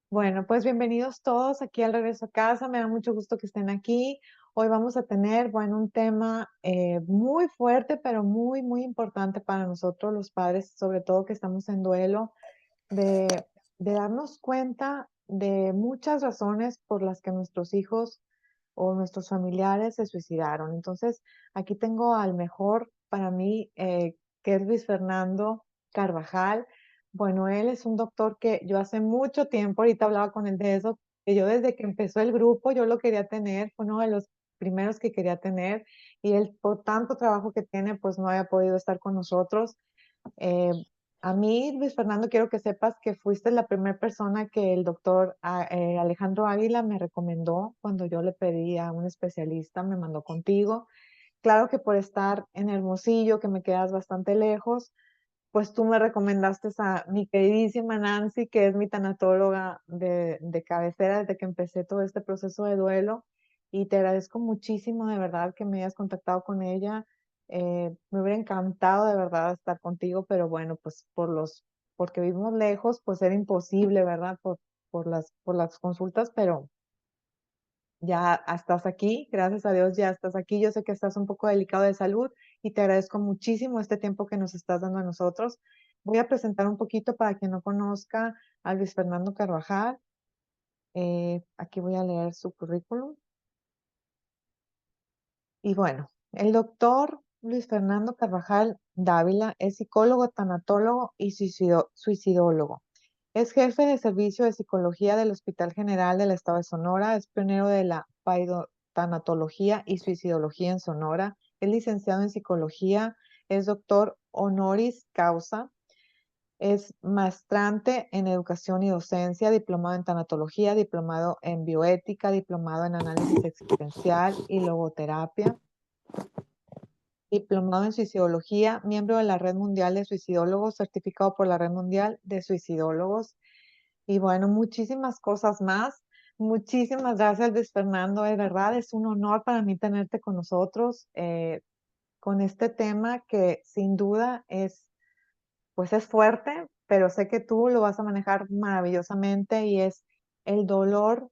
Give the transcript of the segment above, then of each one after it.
Bueno, pues bienvenidos todos aquí al regreso a casa. Me da mucho gusto que estén aquí. Hoy vamos a tener, bueno, un tema muy fuerte, pero muy, muy importante para nosotros los padres, sobre todo que estamos en duelo, de, de darnos cuenta de muchas razones por las que nuestros hijos o nuestros familiares se suicidaron. Entonces, aquí tengo al mejor para mí, que es Luis Fernando Carvajal. Bueno, él es un doctor que yo hace mucho tiempo, ahorita hablaba con él de eso, que yo desde que empezó el grupo, yo lo quería tener, fue uno de los primeros que quería tener, y él por tanto trabajo que tiene, pues no había podido estar con nosotros. Eh, a mí, Luis Fernando, quiero que sepas que fuiste la primera persona que el doctor Alejandro Águila me recomendó cuando yo le pedí a un especialista, me mandó contigo. Claro que por estar en Hermosillo, que me quedas bastante lejos, pues tú me recomendaste a mi queridísima Nancy, que es mi tanatóloga de cabecera desde que empecé todo este proceso de duelo. Y te agradezco muchísimo de verdad que me hayas contactado con ella. Me hubiera encantado de verdad estar contigo, pero bueno, pues porque vivimos lejos, pues era imposible, ¿verdad? Por las consultas, pero ya estás aquí, gracias a Dios ya estás aquí. Yo sé que estás un poco delicado de salud y te agradezco muchísimo este tiempo que nos estás dando a nosotros. Voy a presentar un poquito para quien no conozca a Luis Fernando Carvajal. Aquí voy a leer su currículum. Y bueno, el doctor Luis Fernando Carvajal Dávila es psicólogo, tanatólogo y suicidólogo. Es jefe de servicio de psicología del Hospital General del Estado de Sonora, es pionero de la tanatología y suicidología en Sonora, es licenciado en psicología, es doctor honoris causa, es maestrante en educación y docencia, diplomado en tanatología, diplomado en bioética, diplomado en análisis existencial y logoterapia, diplomado en suicidología, miembro de la Red Mundial de Suicidólogos, certificado por la Red Mundial de Suicidólogos. Y bueno, muchísimas cosas más. Muchísimas gracias, Luis Fernando. De verdad, es un honor para mí tenerte con nosotros, con este tema que sin duda pues es fuerte, pero sé que tú lo vas a manejar maravillosamente y es el dolor,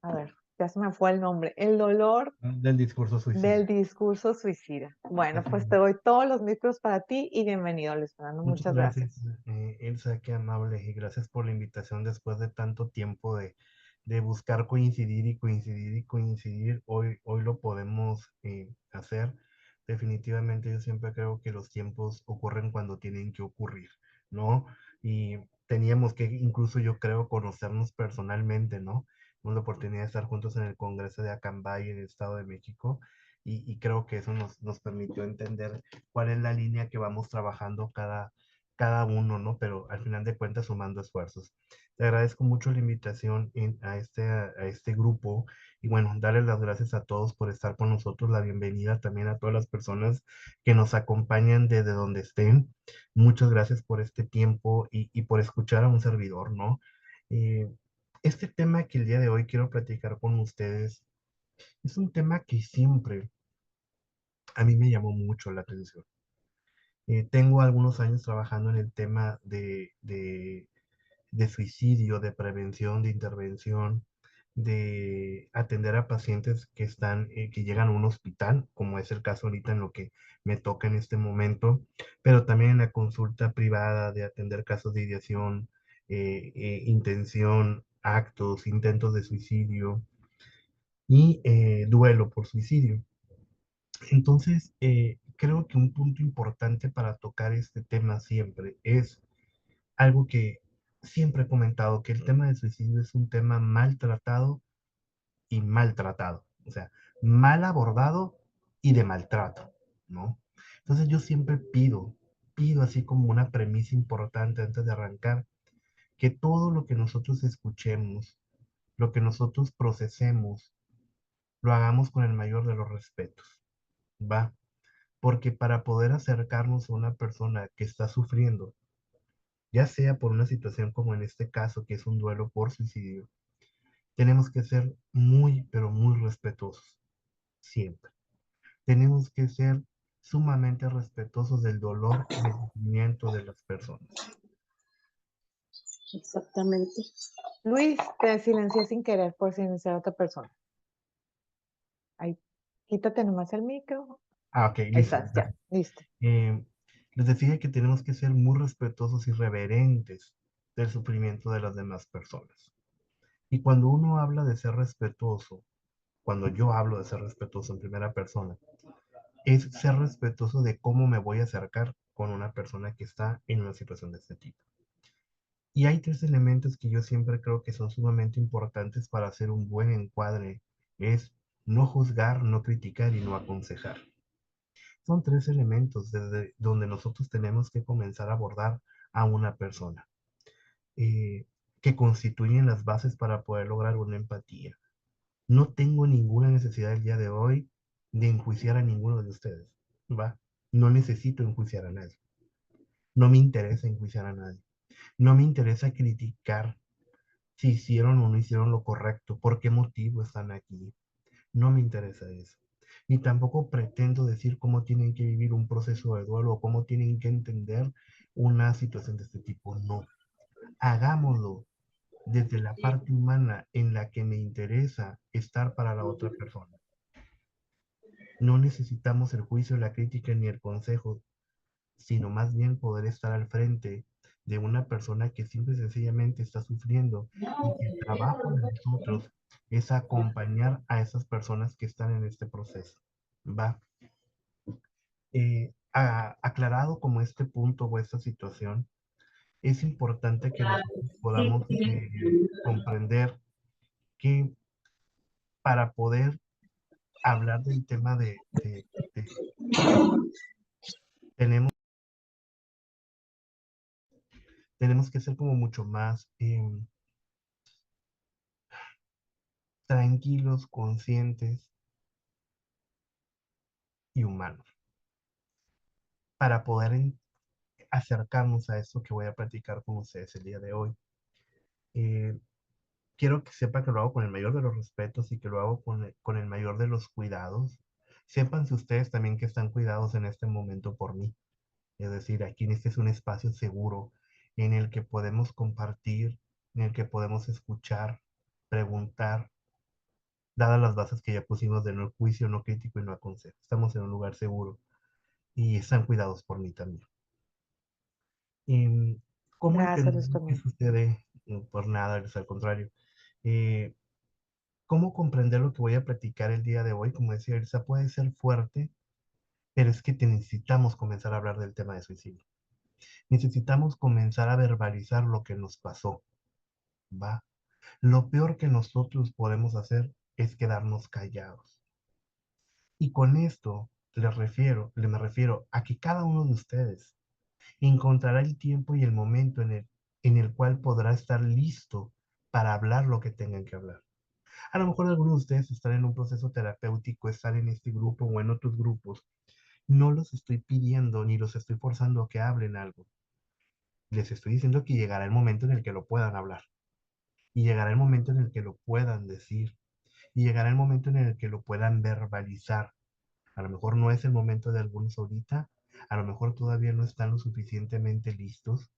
a ver, ya se me fue el nombre, el dolor Del discurso del suicida. discurso suicida. Bueno, Así pues te es. doy todos los micros para ti y bienvenido, Luis Fernando. Muchas Muchas gracias, gracias. Elsa, qué amable, y gracias por la invitación después de tanto tiempo de buscar coincidir y coincidir y coincidir. Hoy lo podemos hacer. Definitivamente yo siempre creo que los tiempos ocurren cuando tienen que ocurrir, ¿no? Y teníamos que incluso yo creo conocernos personalmente, ¿no? Tuvimos la oportunidad de estar juntos en el Congreso de Acambay en el Estado de México y creo que eso nos permitió entender cuál es la línea que vamos trabajando cada uno, ¿no? Pero al final de cuentas sumando esfuerzos. Te agradezco mucho la invitación a este grupo y bueno, darles las gracias a todos por estar con nosotros, la bienvenida también a todas las personas que nos acompañan desde donde estén. Muchas gracias por este tiempo y por escuchar a un servidor, ¿no? Eh, este tema que el día de hoy quiero platicar con ustedes es un tema que siempre a mí me llamó mucho la atención. Tengo algunos años trabajando en el tema de suicidio, de prevención, de intervención, de atender a pacientes que llegan a un hospital, como es el caso ahorita en lo que me toca en este momento, pero también en la consulta privada de atender casos de ideación, intención, actos, intentos de suicidio y duelo por suicidio. Entonces, creo que un punto importante para tocar este tema siempre es algo que siempre he comentado, que el tema del suicidio es un tema maltratado y maltratado, o sea, mal abordado y de maltrato, ¿no? Entonces yo siempre pido así como una premisa importante antes de arrancar, que todo lo que nosotros escuchemos, lo que nosotros procesemos, lo hagamos con el mayor de los respetos, ¿va? Porque para poder acercarnos a una persona que está sufriendo, ya sea por una situación como en este caso, que es un duelo por suicidio, tenemos que ser muy, pero muy respetuosos, siempre. Tenemos que ser sumamente respetuosos del dolor y del sufrimiento de las personas. exactamente. Luis, te silencié sin querer por silenciar a otra persona. Ahí, quítate nomás el micro. Ah, ok, Ahí listo. estás, ya, listo. Eh, Les decía que tenemos que ser muy respetuosos y reverentes del sufrimiento de las demás personas. Y cuando uno habla de ser respetuoso, cuando yo hablo de ser respetuoso en primera persona, es ser respetuoso de cómo me voy a acercar con una persona que está en una situación de este tipo. Y hay tres elementos que yo siempre creo que son sumamente importantes para hacer un buen encuadre. Es no juzgar, no criticar y no aconsejar. Son tres elementos desde donde nosotros tenemos que comenzar a abordar a una persona, eh, que constituyen las bases para poder lograr una empatía. No tengo ninguna necesidad el día de hoy de enjuiciar a ninguno de ustedes, ¿va? No necesito enjuiciar a nadie. No me interesa enjuiciar a nadie. No me interesa criticar si hicieron o no hicieron lo correcto, por qué motivo están aquí. No me interesa eso. Ni tampoco pretendo decir cómo tienen que vivir un proceso de duelo o cómo tienen que entender una situación de este tipo. No. Hagámoslo desde la parte humana en la que me interesa estar para la otra persona. No necesitamos el juicio, la crítica ni el consejo, sino más bien poder estar al frente de una persona que simple y sencillamente está sufriendo y que el trabajo de nosotros es acompañar a esas personas que están en este proceso. Va. Aclarado como este punto o esta situación, es importante que nosotros podamos comprender que para poder hablar del tema de tenemos, tenemos que ser como mucho más tranquilos, conscientes y humanos para poder acercarnos a esto que voy a platicar con ustedes el día de hoy. Eh, Quiero que sepa que lo hago con el mayor de los respetos y que lo hago con el mayor de los cuidados. Sépanse ustedes también que están cuidados en este momento por mí. Es decir, aquí en este es un espacio seguro en el que podemos compartir, en el que podemos escuchar, preguntar, dadas las bases que ya pusimos de no juicio, no crítico y no aconsejo. Estamos en un lugar seguro y están cuidados por mí también. Em, ¿Cómo Gracias, entender Luis, lo que también. sucede? No, por nada, es al contrario. Eh, ¿Cómo comprender lo que voy a platicar el día de hoy? Como decía Elsa, puede ser fuerte, pero es que necesitamos comenzar a hablar del tema de suicidio. Necesitamos comenzar a verbalizar lo que nos pasó, ¿va? Lo peor que nosotros podemos hacer es quedarnos callados. Y con esto me refiero a que cada uno de ustedes encontrará el tiempo y el momento en el cual podrá estar listo para hablar lo que tengan que hablar. A lo mejor algunos de ustedes están en un proceso terapéutico, están en este grupo o en otros grupos. No los estoy pidiendo ni los estoy forzando a que hablen algo. Les estoy diciendo que llegará el momento en el que lo puedan hablar. Y llegará el momento en el que lo puedan decir. Y llegará el momento en el que lo puedan verbalizar. A lo mejor no es el momento de algunos ahorita. A lo mejor todavía no están lo suficientemente listos.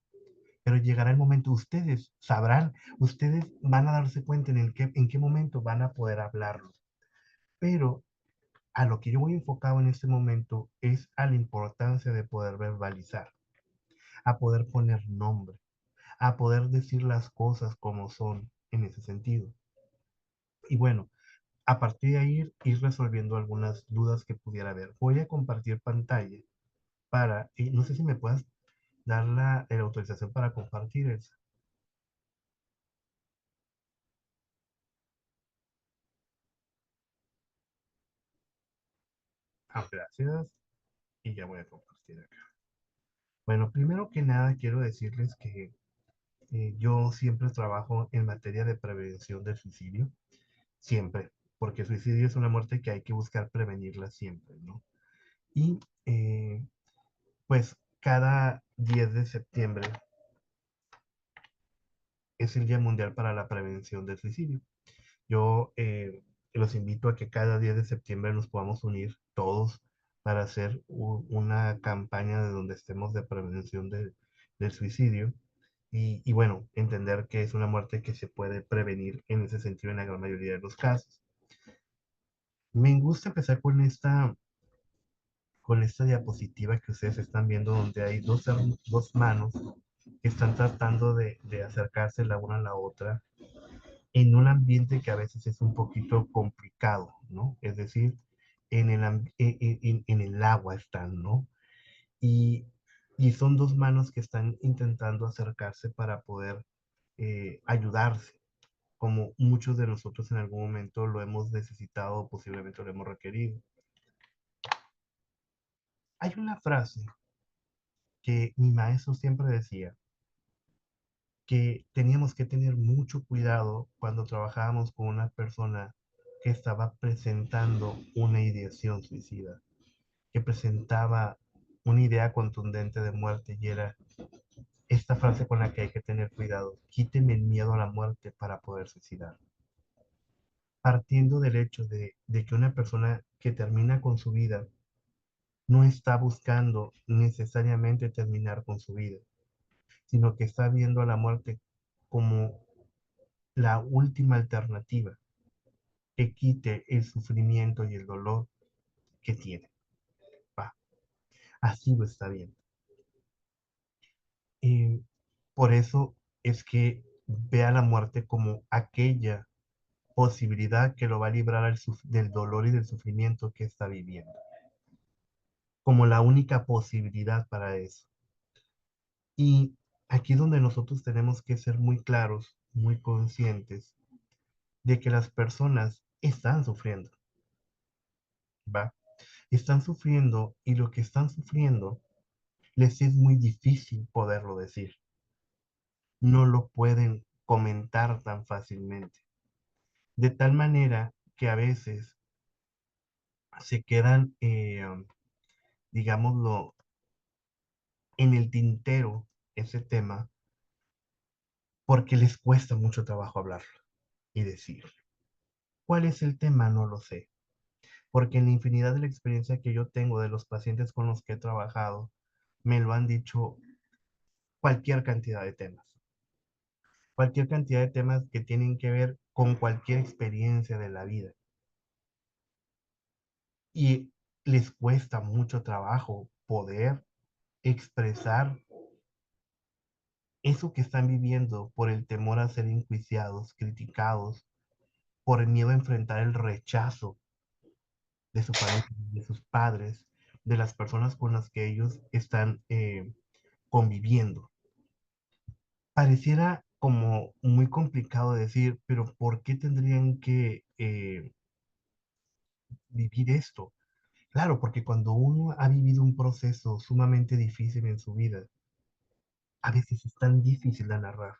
Pero llegará el momento, ustedes sabrán, ustedes van a darse cuenta en qué momento van a poder hablarlo. Pero a lo que yo voy enfocado en este momento es a la importancia de poder verbalizar, a poder poner nombre, a poder decir las cosas como son en ese sentido. Y bueno, a partir de ahí ir resolviendo algunas dudas que pudiera haber. Voy a compartir pantalla para, no sé si me puedas dar la autorización para compartir eso. Ah, gracias. Y ya voy a compartir acá. Bueno, primero que nada quiero decirles que yo siempre trabajo en materia de prevención del suicidio, siempre, porque el suicidio es una muerte que hay que buscar prevenirla siempre, ¿no? Y pues cada 10 de septiembre es el Día Mundial para la Prevención del Suicidio. Yo los invito a que cada 10 de septiembre nos podamos unir todos para hacer una campaña de donde estemos de prevención del suicidio. y bueno, entender que es una muerte que se puede prevenir en ese sentido en la gran mayoría de los casos. Me gusta empezar con esta diapositiva que ustedes están viendo, donde hay dos manos que están tratando de acercarse la una a la otra en un ambiente que a veces es un poquito complicado, ¿no? Es decir, en el agua están, ¿no? Y, y son dos manos que están intentando acercarse para poder ayudarse, como muchos de nosotros en algún momento lo hemos necesitado o posiblemente lo hemos requerido. Hay una frase que mi maestro siempre decía, que teníamos que tener mucho cuidado cuando trabajábamos con una persona que estaba presentando una ideación suicida, que presentaba una idea contundente de muerte y era esta frase con la que hay que tener cuidado: quíteme el miedo a la muerte para poder suicidar. Partiendo del hecho de que una persona que termina con su vida no está buscando necesariamente terminar con su vida, sino que está viendo a la muerte como la última alternativa que quite el sufrimiento y el dolor que tiene. Va, así lo está bien. Y por eso es que ve a la muerte como aquella posibilidad que lo va a librar del dolor y del sufrimiento que está viviendo, como la única posibilidad para eso. Y aquí es donde nosotros tenemos que ser muy claros, muy conscientes de que las personas están sufriendo, ¿va? Están sufriendo y lo que están sufriendo les es muy difícil poderlo decir. No lo pueden comentar tan fácilmente. De tal manera que a veces se quedan, digámoslo, en el tintero ese tema porque les cuesta mucho trabajo hablarlo y decir. ¿Cuál es el tema? No lo sé. Porque en la infinidad de la experiencia que yo tengo de los pacientes con los que he trabajado, me lo han dicho cualquier cantidad de temas. Cualquier cantidad de temas que tienen que ver con cualquier experiencia de la vida. Y les cuesta mucho trabajo poder expresar eso que están viviendo por el temor a ser enjuiciados, criticados, por el miedo a enfrentar el rechazo de su familia, de sus padres, de las personas con las que ellos están conviviendo. Pareciera como muy complicado decir, pero ¿por qué tendrían que vivir esto? Claro, porque cuando uno ha vivido un proceso sumamente difícil en su vida, a veces es tan difícil de narrar,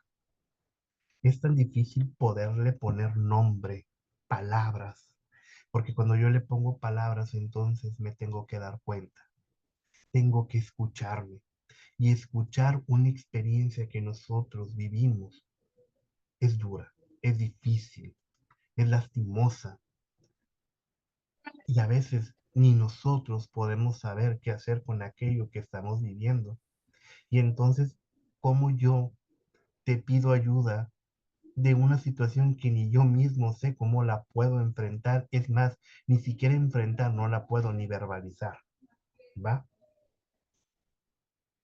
es tan difícil poderle poner nombre, palabras, porque cuando yo le pongo palabras, entonces me tengo que dar cuenta, tengo que escucharme y escuchar una experiencia que nosotros vivimos es dura, es difícil, es lastimosa y a veces ni nosotros podemos saber qué hacer con aquello que estamos viviendo. Y entonces, ¿cómo yo te pido ayuda de una situación que ni yo mismo sé cómo la puedo enfrentar? Es más, ni siquiera enfrentar, no la puedo ni verbalizar, ¿va?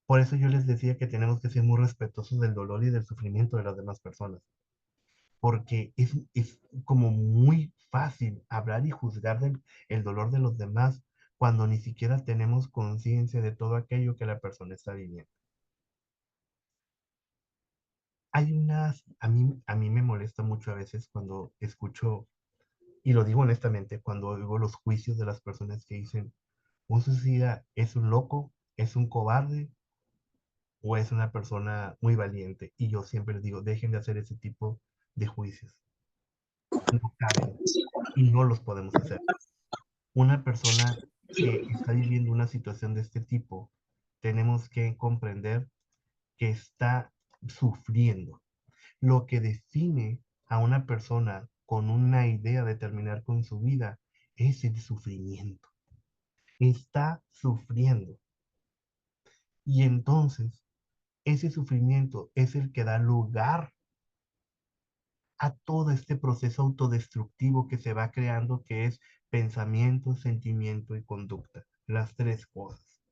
Por eso yo les decía que tenemos que ser muy respetuosos del dolor y del sufrimiento de las demás personas, porque es como muy fácil hablar y juzgar el dolor de los demás cuando ni siquiera tenemos conciencia de todo aquello que la persona está viviendo. Hay a mí me molesta mucho a veces cuando escucho, y lo digo honestamente, cuando oigo los juicios de las personas que dicen, un suicida es un loco, es un cobarde o es una persona muy valiente. Y yo siempre les digo, dejen de hacer ese tipo de juicios. No caben y no los podemos hacer. Una persona que está viviendo una situación de este tipo, tenemos que comprender que está sufriendo. Lo que define a una persona con una idea de terminar con su vida es el sufrimiento. Está sufriendo. Y entonces, ese sufrimiento es el que da lugar a todo este proceso autodestructivo que se va creando, que es pensamiento, sentimiento y conducta, las tres cosas.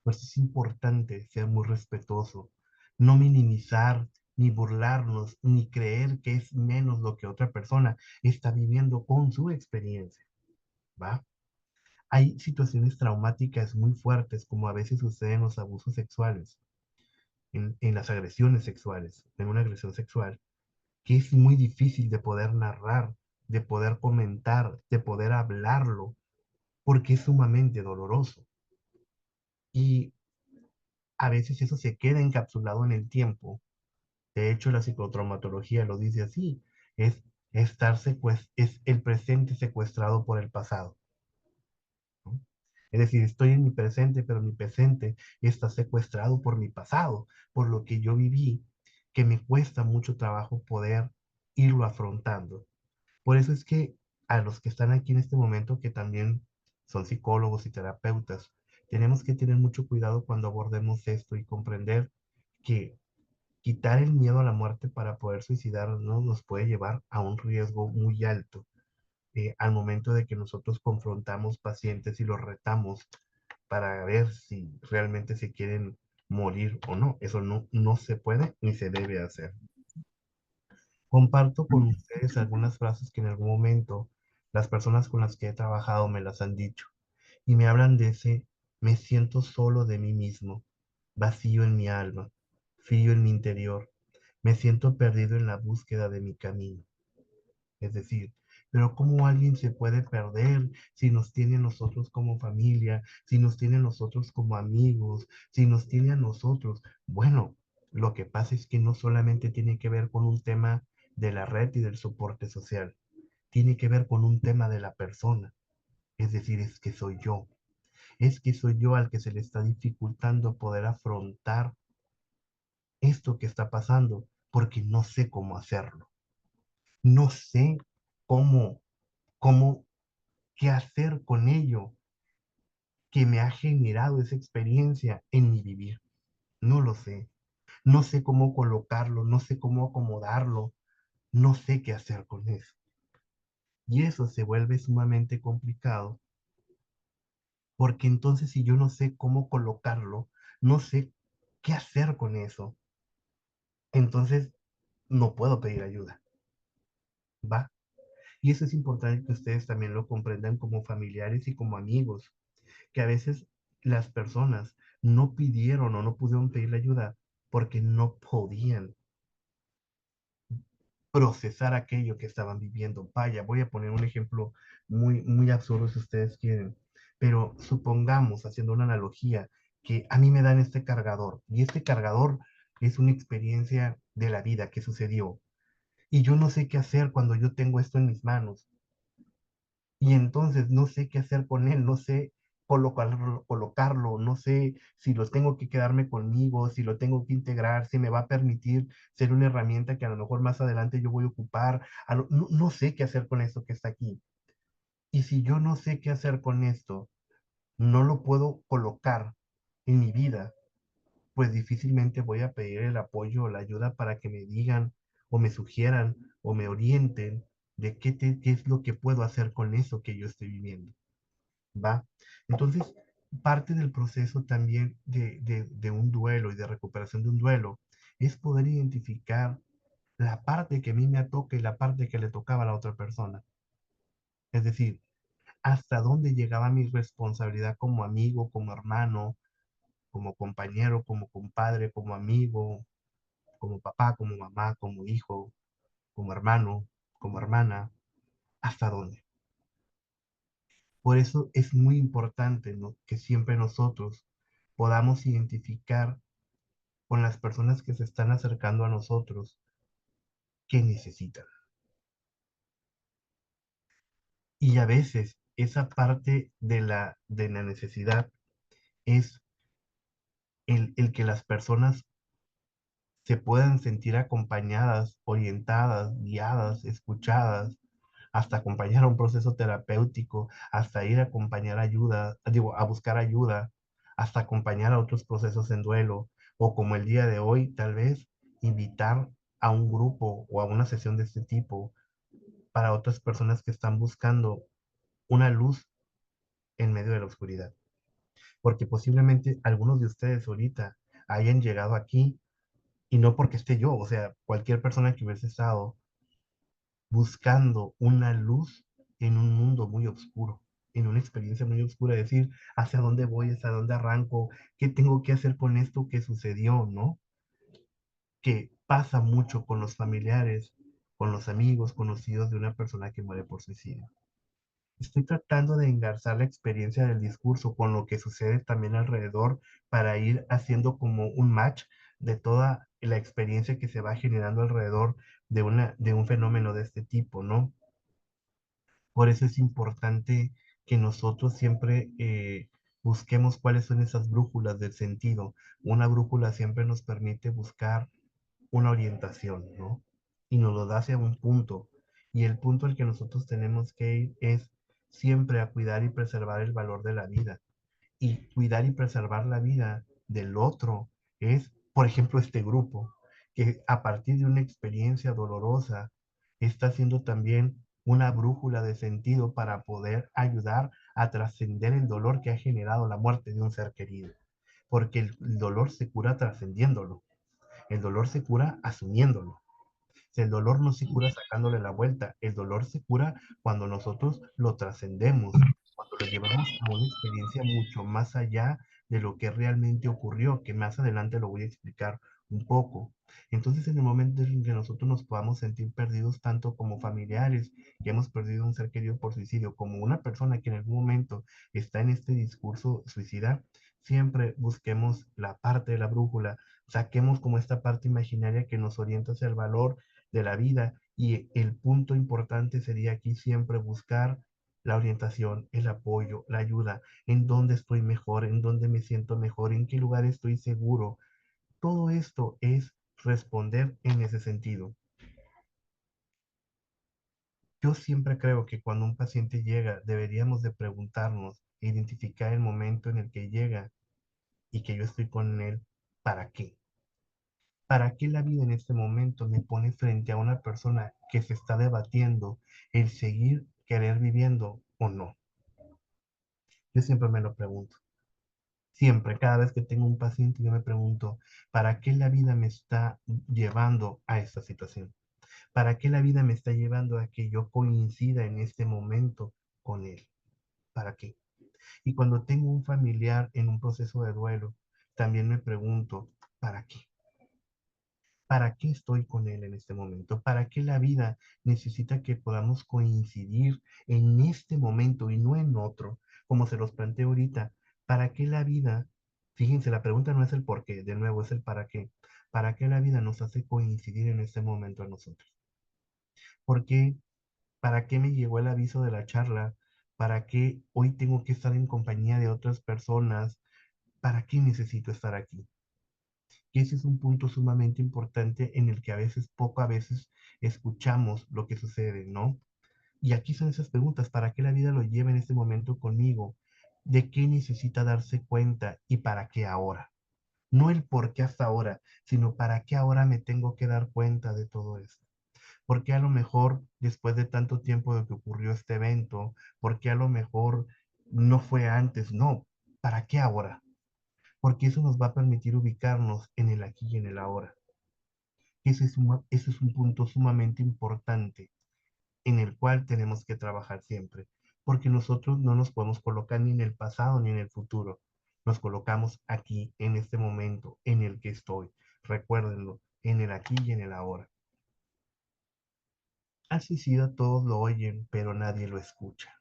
Pues es importante ser muy respetuoso, no minimizar, ni burlarnos, ni creer que es menos lo que otra persona está viviendo con su experiencia, ¿va? Hay situaciones traumáticas muy fuertes, como a veces suceden los abusos sexuales, en las agresiones sexuales, en una agresión sexual, que es muy difícil de poder narrar, de poder comentar, de poder hablarlo, porque es sumamente doloroso. Y a veces eso se queda encapsulado en el tiempo. De hecho, la psicotraumatología lo dice así, es es el presente secuestrado por el pasado, ¿no? Es decir, estoy en mi presente, pero mi presente está secuestrado por mi pasado, por lo que yo viví, que me cuesta mucho trabajo poder irlo afrontando. Por eso es que a los que están aquí en este momento, que también son psicólogos y terapeutas, tenemos que tener mucho cuidado cuando abordemos esto y comprender que quitar el miedo a la muerte para poder suicidarnos, ¿no?, nos puede llevar a un riesgo muy alto, al momento de que nosotros confrontamos pacientes y los retamos para ver si realmente se quieren morir o no. Eso no se puede ni se debe hacer. Comparto con ustedes algunas frases que en algún momento las personas con las que he trabajado me las han dicho y me hablan de ese: me siento solo de mí mismo, vacío en mi alma, frío en mi interior, me siento perdido en la búsqueda de mi camino. Es decir, pero ¿cómo alguien se puede perder si nos tiene a nosotros como familia, si nos tiene a nosotros como amigos, si nos tiene a nosotros? Bueno, lo que pasa es que no solamente tiene que ver con un tema de la red y del soporte social, tiene que ver con un tema de la persona. Es decir, es que soy yo al que se le está dificultando poder afrontar esto que está pasando porque no sé cómo hacerlo. No sé cómo, cómo, qué hacer con ello que me ha generado esa experiencia en mi vivir. No lo sé. No sé cómo colocarlo, no sé cómo acomodarlo, no sé qué hacer con eso. Y eso se vuelve sumamente complicado porque entonces si yo no sé cómo colocarlo, no sé qué hacer con eso, entonces no puedo pedir ayuda, ¿va? Y eso es importante que ustedes también lo comprendan como familiares y como amigos, que a veces las personas no pidieron o no pudieron pedir ayuda porque no podían procesar aquello que estaban viviendo. Vaya, voy a poner un ejemplo muy absurdo si ustedes quieren, pero supongamos, haciendo una analogía, que a mí me dan este cargador y este cargador es una experiencia de la vida que sucedió y yo no sé qué hacer cuando yo tengo esto en mis manos y entonces no sé qué hacer con él, no sé colocarlo, no sé si lo tengo que quedarme conmigo, si lo tengo que integrar, si me va a permitir ser una herramienta que a lo mejor más adelante yo voy a ocupar, no sé qué hacer con esto que está aquí. Y si yo no sé qué hacer con esto, no lo puedo colocar en mi vida, pues difícilmente voy a pedir el apoyo o la ayuda para que me digan o me sugieran o me orienten de qué es lo que puedo hacer con eso que yo estoy viviendo. ¿Va? Entonces, parte del proceso también de un duelo y de recuperación de un duelo es poder identificar la parte que a mí me toca y la parte que le tocaba a la otra persona. Es decir, hasta dónde llegaba mi responsabilidad como amigo, como hermano, como compañero, como compadre, como amigo, como papá, como mamá, como hijo, como hermano, como hermana, hasta dónde. Por eso es muy importante, ¿no?, que siempre nosotros podamos identificar con las personas que se están acercando a nosotros qué necesitan. Y a veces esa parte de la necesidad es el que las personas se puedan sentir acompañadas, orientadas, guiadas, escuchadas, hasta acompañar a un proceso terapéutico, hasta ir a acompañar ayuda, digo, a buscar ayuda, hasta acompañar a otros procesos en duelo, O como el día de hoy, tal vez invitar a un grupo o a una sesión de este tipo para otras personas que están buscando una luz en medio de la oscuridad. Porque posiblemente algunos de ustedes ahorita hayan llegado aquí y no porque esté yo, o sea, cualquier persona que hubiese estado buscando una luz en un mundo muy oscuro, en una experiencia muy oscura, decir hacia dónde voy, hacia dónde arranco, qué tengo que hacer con esto que sucedió, ¿no? Que pasa mucho con los familiares, con los amigos, conocidos de una persona que muere por suicidio. Estoy tratando de engarzar la experiencia del discurso con lo que sucede también alrededor para ir haciendo como un match de toda la experiencia que se va generando alrededor de un fenómeno de este tipo, ¿no? Por eso es importante que nosotros siempre busquemos cuáles son esas brújulas del sentido. Una brújula siempre nos permite buscar una orientación, ¿no? Y nos lo da hacia un punto. Y el punto al que nosotros tenemos que ir es siempre a cuidar y preservar el valor de la vida. Y cuidar y preservar la vida del otro es, por ejemplo, este grupo, que a partir de una experiencia dolorosa está siendo también una brújula de sentido para poder ayudar a trascender el dolor que ha generado la muerte de un ser querido. Porque el dolor se cura trascendiéndolo, el dolor se cura asumiéndolo. El dolor no se cura sacándole la vuelta, el dolor se cura cuando nosotros lo trascendemos, cuando lo llevamos a una experiencia mucho más allá de lo que realmente ocurrió, que más adelante lo voy a explicar un poco. Entonces, en el momento en que nosotros nos podamos sentir perdidos, tanto como familiares que hemos perdido un ser querido por suicidio, como una persona que en algún momento está en este discurso suicida, siempre busquemos la parte de la brújula, saquemos como esta parte imaginaria que nos orienta hacia el valor de la vida y el punto importante sería aquí siempre buscar la orientación, el apoyo, la ayuda, en dónde estoy mejor, en dónde me siento mejor, en qué lugar estoy seguro. Todo esto es responder en ese sentido. Yo siempre creo que cuando un paciente llega, deberíamos de preguntarnos, e identificar el momento en el que llega y que yo estoy con él, ¿para qué? ¿Para qué la vida en este momento me pone frente a una persona que se está debatiendo el seguir querer viviendo o no? Yo siempre me lo pregunto. Siempre, cada vez que tengo un paciente, yo me pregunto, ¿para qué la vida me está llevando a esta situación? ¿Para qué la vida me está llevando a que yo coincida en este momento con él? ¿Para qué? Y cuando tengo un familiar en un proceso de duelo, también me pregunto, ¿para qué? ¿Para qué estoy con él en este momento? ¿Para qué la vida necesita que podamos coincidir en este momento y no en otro? Como se los planteo ahorita, ¿para qué la vida? Fíjense, la pregunta no es el por qué, de nuevo es el para qué. ¿Para qué la vida nos hace coincidir en este momento a nosotros? ¿Por qué? ¿Para qué me llegó el aviso de la charla? ¿Para qué hoy tengo que estar en compañía de otras personas? ¿Para qué necesito estar aquí? Y ese es un punto sumamente importante en el que a veces, poco a veces, escuchamos lo que sucede, ¿no? Y aquí son esas preguntas, ¿para qué la vida lo lleva en este momento conmigo? ¿De qué necesita darse cuenta y para qué ahora? No el por qué hasta ahora, sino para qué ahora me tengo que dar cuenta de todo esto. ¿Por qué a lo mejor después de tanto tiempo de que ocurrió este evento? ¿Por qué a lo mejor no fue antes? No, ¿para qué ahora? Porque eso nos va a permitir ubicarnos en el aquí y en el ahora. Ese es un punto sumamente importante en el cual tenemos que trabajar siempre, porque nosotros no nos podemos colocar ni en el pasado ni en el futuro. Nos colocamos aquí, en este momento, en el que estoy. Recuérdenlo, en el aquí y en el ahora. Así sí, todos lo oyen, pero nadie lo escucha.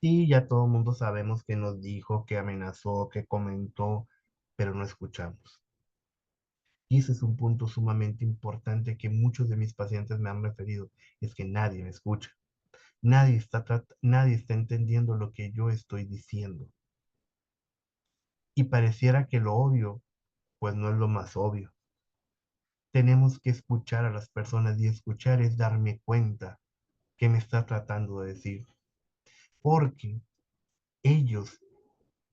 Y ya todo el mundo sabemos que nos dijo, que amenazó, que comentó, pero no escuchamos. Y ese es un punto sumamente importante que muchos de mis pacientes me han referido, es que nadie me escucha. Nadie está entendiendo lo que yo estoy diciendo. Y pareciera que lo obvio, pues no es lo más obvio. Tenemos que escuchar a las personas y escuchar es darme cuenta que me está tratando de decir. Porque ellos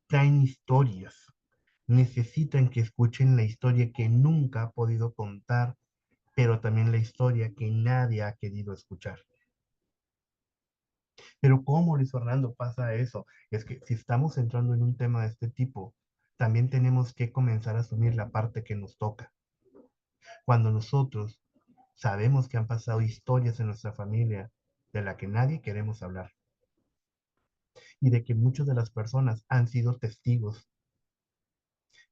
traen historias, necesitan que escuchen la historia que nunca ha podido contar, pero también la historia que nadie ha querido escuchar. Pero ¿cómo, Luis Fernando, pasa eso? Es que si estamos entrando en un tema de este tipo, también tenemos que comenzar a asumir la parte que nos toca. Cuando nosotros sabemos que han pasado historias en nuestra familia de la que nadie queremos hablar y de que muchas de las personas han sido testigos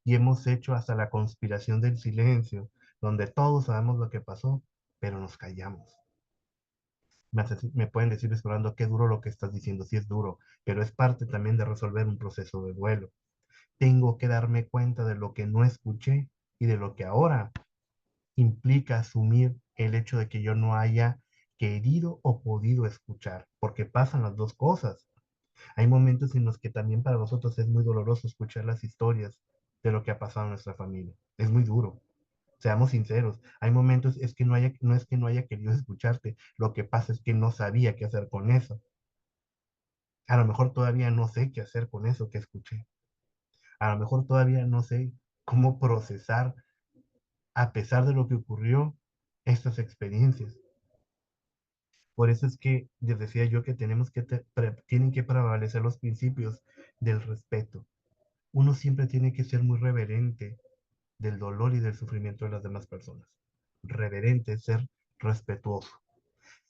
y hemos hecho hasta la conspiración del silencio, donde todos sabemos lo que pasó, pero nos callamos. Me pueden decir, explorando, qué duro lo que estás diciendo, sí es duro, pero es parte también de resolver un proceso de duelo. Tengo que darme cuenta de lo que no escuché y de lo que ahora implica asumir el hecho de que yo no haya querido o podido escuchar, porque pasan las dos cosas. Hay momentos en los que también para nosotros es muy doloroso escuchar las historias de lo que ha pasado en nuestra familia. Es muy duro. Seamos sinceros, hay momentos es que no es que no haya querido escucharte, lo que pasa es que no sabía qué hacer con eso. A lo mejor todavía no sé qué hacer con eso que escuché. A lo mejor todavía no sé cómo procesar, a pesar de lo que ocurrió, estas experiencias. Por eso es que les decía yo que tienen que prevalecer los principios del respeto. Uno siempre tiene que ser muy reverente del dolor y del sufrimiento de las demás personas. Reverente es ser respetuoso.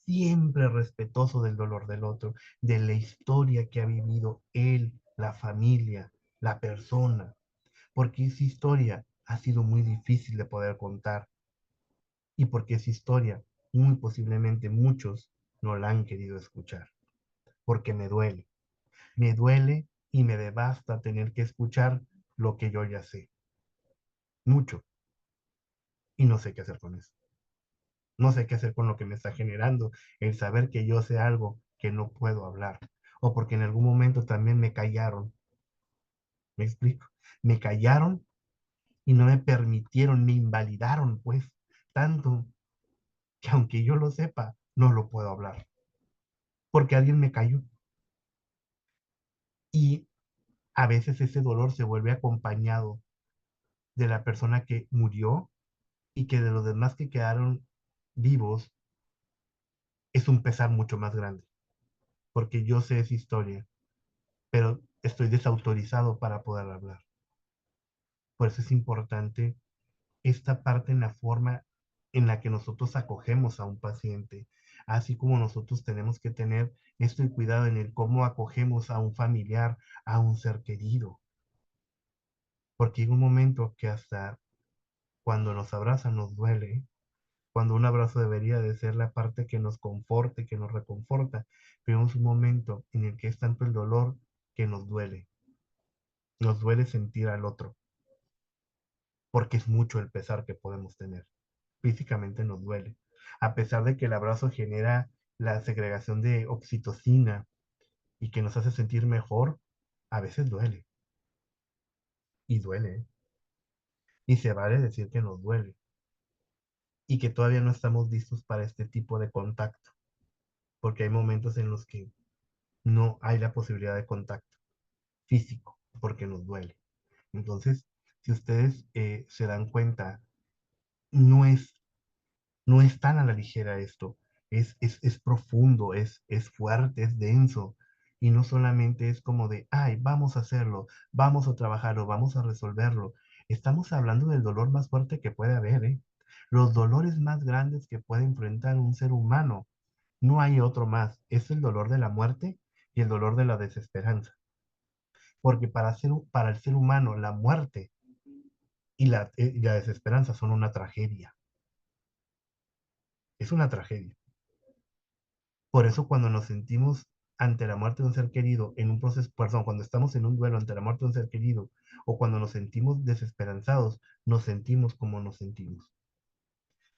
Siempre respetuoso del dolor del otro, de la historia que ha vivido él, la familia, la persona, porque esa historia ha sido muy difícil de poder contar y porque esa historia muy posiblemente muchos no la han querido escuchar, porque me duele y me devasta tener que escuchar lo que yo ya sé, mucho, y no sé qué hacer con eso. No sé qué hacer con lo que me está generando el saber que yo sé algo que no puedo hablar, o porque en algún momento también me callaron, ¿me explico? Me callaron y no me permitieron, me invalidaron, pues, tanto que aunque yo lo sepa, no lo puedo hablar, porque alguien me cayó. Y a veces ese dolor se vuelve acompañado de la persona que murió y que de los demás que quedaron vivos es un pesar mucho más grande, porque yo sé esa historia, pero estoy desautorizado para poder hablar. Por eso es importante esta parte en la forma en la que nosotros acogemos a un paciente, así como nosotros tenemos que tener esto y cuidado en el cómo acogemos a un familiar, a un ser querido, porque hay un momento que hasta cuando nos abrazan nos duele, cuando un abrazo debería de ser la parte que nos conforte, que nos reconforta, pero es un momento en el que es tanto el dolor que nos duele sentir al otro, porque es mucho el pesar que podemos tener. Físicamente nos duele. A pesar de que el abrazo genera la segregación de oxitocina y que nos hace sentir mejor, a veces duele. Y duele, ¿eh? Y se vale decir que nos duele. Y que todavía no estamos listos para este tipo de contacto. Porque hay momentos en los que no hay la posibilidad de contacto físico, porque nos duele. Entonces, si ustedes se dan cuenta, no es no es tan a la ligera esto, es profundo, es fuerte, es denso, y no solamente es como de, ay, vamos a hacerlo, vamos a trabajarlo, vamos a resolverlo. Estamos hablando del dolor más fuerte que puede haber, ¿eh? Los dolores más grandes que puede enfrentar un ser humano, no hay otro más, es el dolor de la muerte y el dolor de la desesperanza. Porque para el ser humano la muerte y la desesperanza son una tragedia, es una tragedia. Por eso cuando nos sentimos ante la muerte de un ser querido en un proceso, perdón, cuando estamos en un duelo ante la muerte de un ser querido o cuando nos sentimos desesperanzados, nos sentimos como nos sentimos.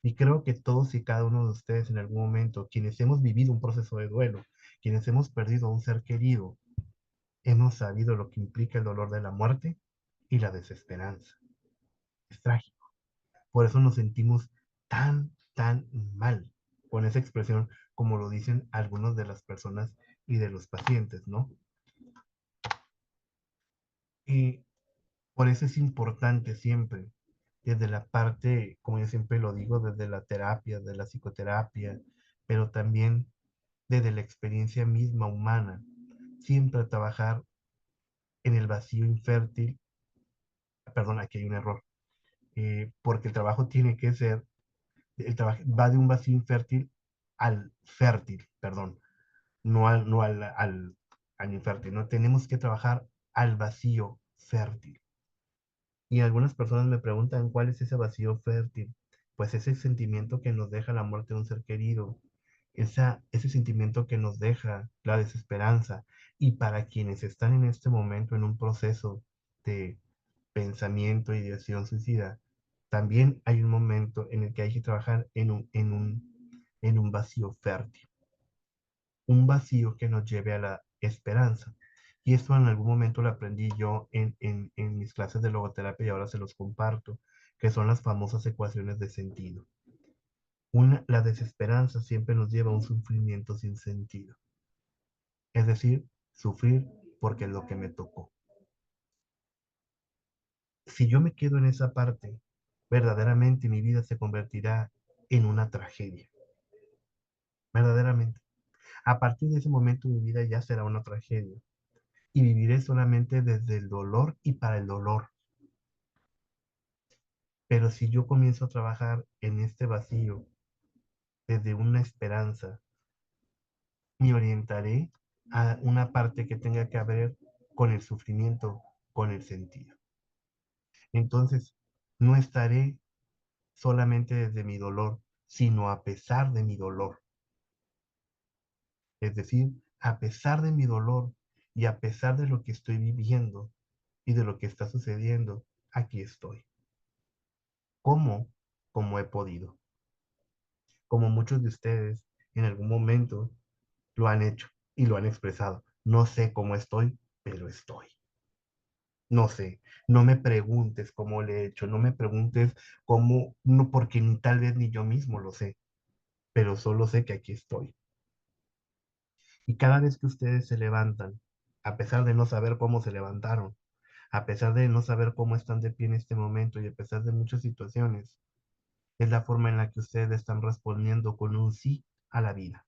Y creo que todos y cada uno de ustedes en algún momento, quienes hemos vivido un proceso de duelo, quienes hemos perdido a un ser querido, hemos sabido lo que implica el dolor de la muerte y la desesperanza. Es trágico. Por eso nos sentimos tan mal con esa expresión, como lo dicen algunas de las personas y de los pacientes, ¿no? Y Por eso es importante siempre, desde la parte, como yo siempre lo digo, desde la terapia, de la psicoterapia, pero también desde la experiencia misma humana, siempre trabajar en el vacío infértil. Perdón, aquí hay un error, porque el trabajo tiene que ser, el trabajo va de un vacío infértil al fértil, perdón, no al infértil, no tenemos que trabajar al vacío fértil. Y algunas personas me preguntan cuál es ese vacío fértil. Pues ese sentimiento que nos deja la muerte de un ser querido, ese sentimiento que nos deja la desesperanza. Y para quienes están en este momento en un proceso de pensamiento y ideación suicida, también hay un momento en el que hay que trabajar en un vacío fértil, un vacío que nos lleve a la esperanza. Y esto en algún momento lo aprendí yo en mis clases de logoterapia y ahora se los comparto, que son las famosas ecuaciones de sentido. La desesperanza siempre nos lleva a un sufrimiento sin sentido, es decir, sufrir porque es lo que me tocó. Si yo me quedo en esa parte, verdaderamente mi vida se convertirá en una tragedia, verdaderamente. A partir de ese momento mi vida ya será una tragedia y viviré solamente desde el dolor y para el dolor. Pero si yo comienzo a trabajar en este vacío desde una esperanza, me orientaré a una parte que tenga que ver con el sufrimiento, con el sentido. Entonces, no estaré solamente desde mi dolor, sino a pesar de mi dolor. Es decir, a pesar de mi dolor y a pesar de lo que estoy viviendo y de lo que está sucediendo, aquí estoy. ¿Cómo? Como he podido. Como muchos de ustedes en algún momento lo han hecho y lo han expresado. No sé cómo estoy, pero estoy. No sé, no me preguntes cómo le he hecho, no me preguntes cómo, no, porque ni tal vez ni yo mismo lo sé, pero solo sé que aquí estoy. Y cada vez que ustedes se levantan, a pesar de no saber cómo se levantaron, a pesar de no saber cómo están de pie en este momento y a pesar de muchas situaciones, es la forma en la que ustedes están respondiendo con un sí a la vida.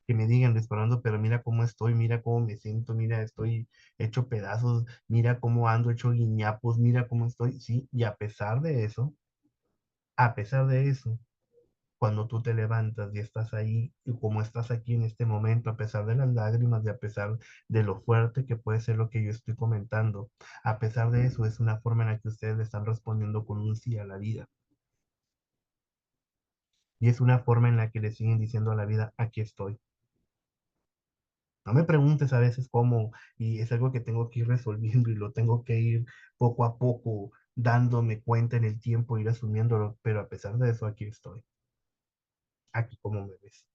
Que me digan disparando, pero mira cómo estoy, mira cómo me siento, mira, estoy hecho pedazos, mira cómo ando hecho guiñapos, mira cómo estoy, sí, y a pesar de eso, cuando tú te levantas y estás ahí, y como estás aquí en este momento, a pesar de las lágrimas y a pesar de lo fuerte que puede ser lo que yo estoy comentando, a pesar de eso, es una forma en la que ustedes le están respondiendo con un sí a la vida. Y es una forma en la que le siguen diciendo a la vida, aquí estoy. No me preguntes a veces cómo, y es algo que tengo que ir resolviendo y lo tengo que ir poco a poco dándome cuenta en el tiempo, ir asumiéndolo, pero a pesar de eso, aquí estoy. Aquí como me ves.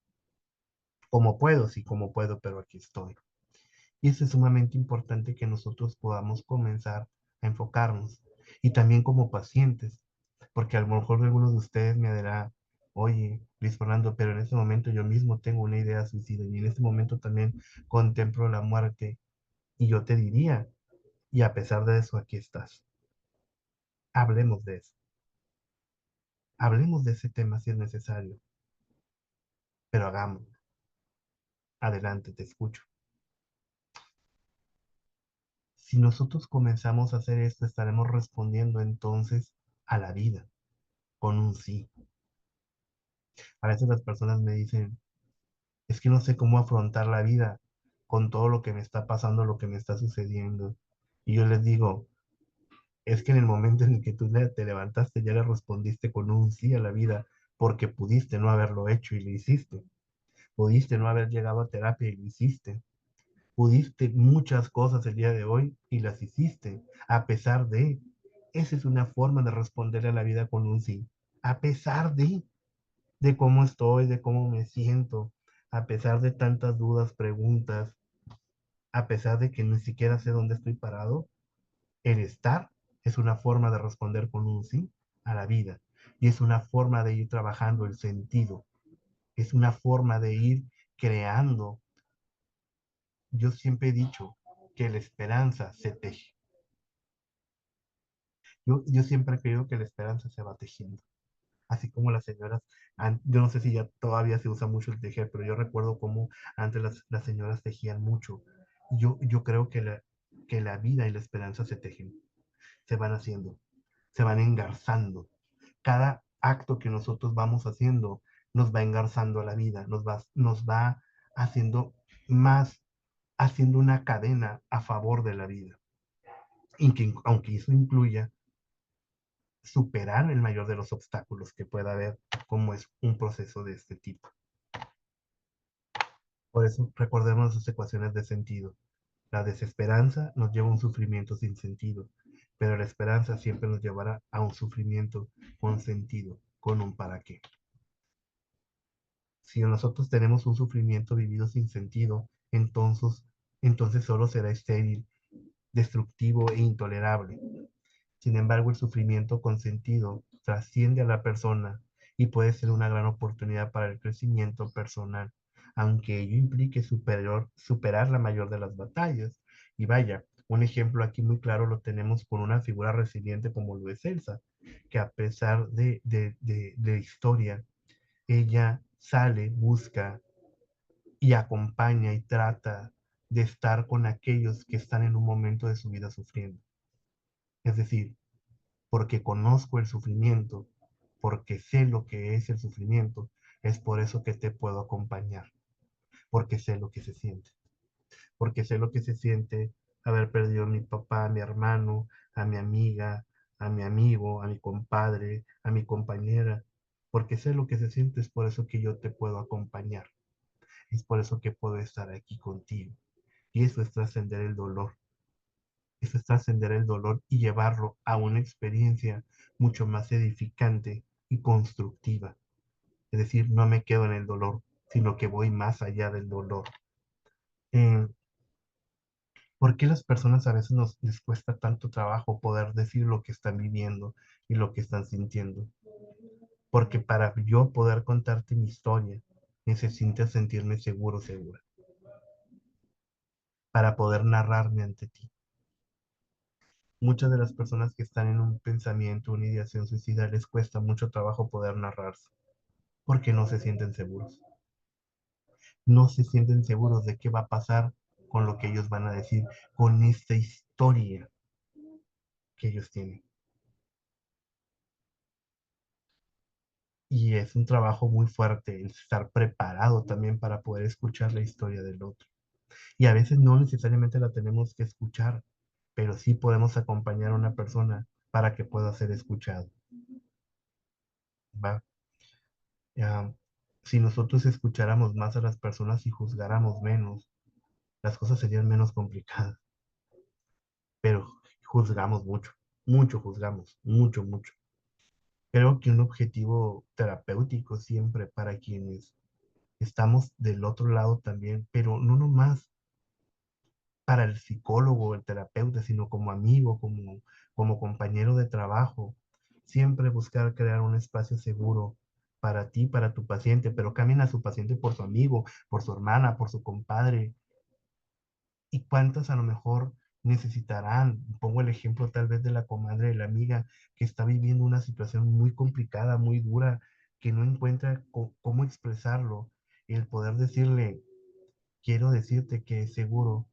Como puedo, sí, como puedo, pero aquí estoy. Y eso es sumamente importante que nosotros podamos comenzar a enfocarnos. Y también como pacientes, porque a lo mejor algunos de ustedes me dirán, oye, Luis Fernando, pero en este momento yo mismo tengo una idea suicida y en este momento también contemplo la muerte. Y yo te diría, y a pesar de eso, aquí estás. Hablemos de eso. Hablemos de ese tema si es necesario, pero hagámoslo. Adelante, te escucho. Si nosotros comenzamos a hacer esto, estaremos respondiendo entonces a la vida con un sí. A veces las personas me dicen, es que no sé cómo afrontar la vida con todo lo que me está pasando, lo que me está sucediendo. Y yo les digo, es que en el momento en el que tú te levantaste ya le respondiste con un sí a la vida porque pudiste no haberlo hecho y lo hiciste. Pudiste no haber llegado a terapia y lo hiciste. Pudiste muchas cosas el día de hoy y las hiciste, a pesar de. Esa es una forma de responder a la vida con un sí. A pesar de cómo estoy, de cómo me siento, a pesar de tantas dudas, preguntas, a pesar de que ni siquiera sé dónde estoy parado, el estar es una forma de responder con un sí a la vida. Y es una forma de ir trabajando el sentido. Es una forma de ir creando. Yo siempre he dicho que la esperanza se teje. Yo siempre he creído que la esperanza se va tejiendo, así como las señoras, yo no sé si ya todavía se usa mucho el tejer, pero yo recuerdo cómo antes las señoras tejían mucho. Yo creo que la vida y la esperanza se tejen, se van haciendo, se van engarzando. Cada acto que nosotros vamos haciendo nos va engarzando a la vida, nos va haciendo más, haciendo una cadena a favor de la vida. Y que, aunque eso incluya superar el mayor de los obstáculos que pueda haber, como es un proceso de este tipo. Por eso recordemos las ecuaciones de sentido. La desesperanza nos lleva a un sufrimiento sin sentido, pero la esperanza siempre nos llevará a un sufrimiento con sentido, con un para qué. Si nosotros tenemos un sufrimiento vivido sin sentido, entonces solo será estéril, destructivo e intolerable. Sin embargo, el sufrimiento con sentido trasciende a la persona y puede ser una gran oportunidad para el crecimiento personal, aunque ello implique superar la mayor de las batallas. Y vaya, un ejemplo aquí muy claro lo tenemos con una figura resiliente como lo es Elsa, que a pesar de historia, ella sale, busca y acompaña y trata de estar con aquellos que están en un momento de su vida sufriendo. Es decir, porque conozco el sufrimiento, porque sé lo que es el sufrimiento, es por eso que te puedo acompañar, porque sé lo que se siente, porque sé lo que se siente haber perdido a mi papá, a mi hermano, a mi amiga, a mi amigo, a mi compadre, a mi compañera, porque sé lo que se siente, es por eso que yo te puedo acompañar, es por eso que puedo estar aquí contigo. Y eso es trascender el dolor, eso es trascender el dolor y llevarlo a una experiencia mucho más edificante y constructiva. Es decir, no me quedo en el dolor, sino que voy más allá del dolor. Eh, ¿Por qué las personas a veces les cuesta tanto trabajo poder decir lo que están viviendo y lo que están sintiendo? Porque para yo poder contarte mi historia, necesito sentirme seguro, segura, para poder narrarme ante ti. Muchas de las personas que están en un pensamiento, una ideación suicida, les cuesta mucho trabajo poder narrarse, porque no se sienten seguros. No se sienten seguros de qué va a pasar con lo que ellos van a decir, con esta historia que ellos tienen. Y es un trabajo muy fuerte el estar preparado también para poder escuchar la historia del otro. Y a veces no necesariamente la tenemos que escuchar, pero sí podemos acompañar a una persona para que pueda ser escuchado. ¿Va? Ya, si nosotros escucháramos más a las personas y juzgáramos menos, las cosas serían menos complicadas, pero juzgamos mucho, mucho juzgamos, mucho, mucho. Creo que un objetivo terapéutico siempre para quienes estamos del otro lado también, pero no nomás para el psicólogo o el terapeuta, sino como amigo, como compañero de trabajo, siempre buscar crear un espacio seguro para ti, para tu paciente, pero cambien a su paciente por su amigo, por su hermana, por su compadre, y cuántas a lo mejor necesitarán. Pongo el ejemplo tal vez de la comadre, de la amiga que está viviendo una situación muy complicada, muy dura, que no encuentra cómo expresarlo. El poder decirle, quiero decirte que es seguro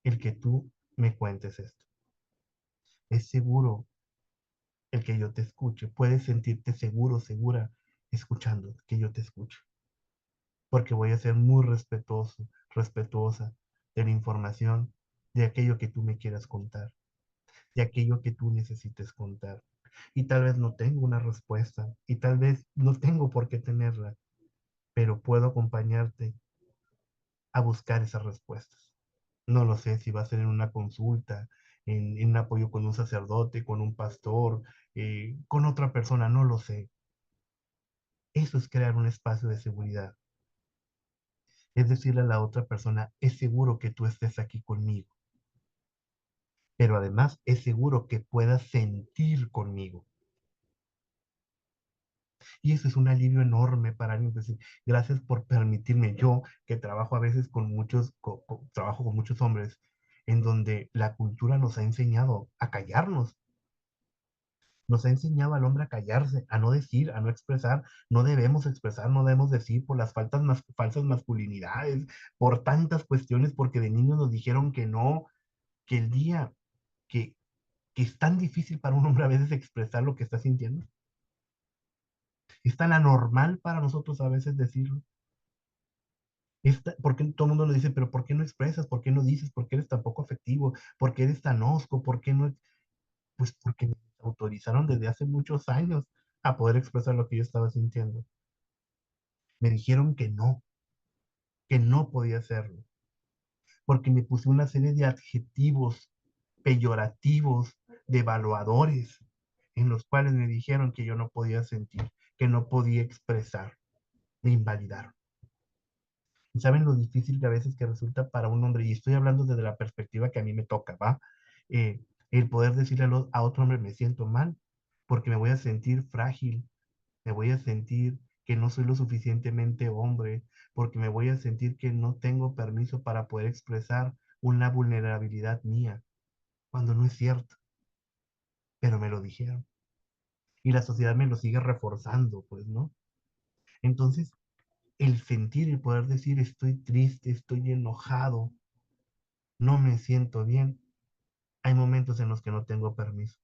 el que tú me cuentes esto. Es seguro el que yo te escuche. Puedes sentirte seguro, segura, escuchando que yo te escucho. Porque voy a ser muy respetuoso, respetuosa de la información, de aquello que tú me quieras contar, de aquello que tú necesites contar. Y tal vez no tengo una respuesta, y tal vez no tengo por qué tenerla, pero puedo acompañarte a buscar esas respuestas. No lo sé si va a ser en una consulta, en un apoyo con un sacerdote, con un pastor, con otra persona, no lo sé. Eso es crear un espacio de seguridad. Es decirle a la otra persona, es seguro que tú estés aquí conmigo, pero además es seguro que puedas sentir conmigo. Y eso es un alivio enorme para alguien. Decir, gracias por permitirme, yo que trabajo a veces con muchos, trabajo con muchos hombres, en donde la cultura nos ha enseñado a callarnos, nos ha enseñado al hombre a callarse, a no decir, a no expresar, no debemos expresar, no debemos decir por las falsas masculinidades, por tantas cuestiones, porque de niños nos dijeron que no, que el día que, que es tan difícil para un hombre a veces expresar lo que está sintiendo, es tan anormal para nosotros a veces decirlo. Porque todo el mundo nos dice, pero ¿por qué no expresas? ¿Por qué no dices? ¿Por qué eres tan poco afectivo? ¿Por qué eres tan hosco? ¿Por qué no? Pues porque me autorizaron desde hace muchos años a poder expresar lo que yo estaba sintiendo. Me dijeron que no podía hacerlo, porque me puse una serie de adjetivos peyorativos, devaluadores, en los cuales me dijeron que yo no podía sentir, que no podía expresar, me invalidaron. ¿Y saben lo difícil que a veces que resulta para un hombre? Y estoy hablando desde la perspectiva que a mí me toca, ¿va? El poder decirle a otro hombre, me siento mal, porque me voy a sentir frágil, me voy a sentir que no soy lo suficientemente hombre, porque me voy a sentir que no tengo permiso para poder expresar una vulnerabilidad mía, cuando no es cierto, pero me lo dijeron. Y la sociedad me lo sigue reforzando, pues, ¿no? Entonces, el sentir y poder decir, estoy triste, estoy enojado, no me siento bien, hay momentos en los que no tengo permiso.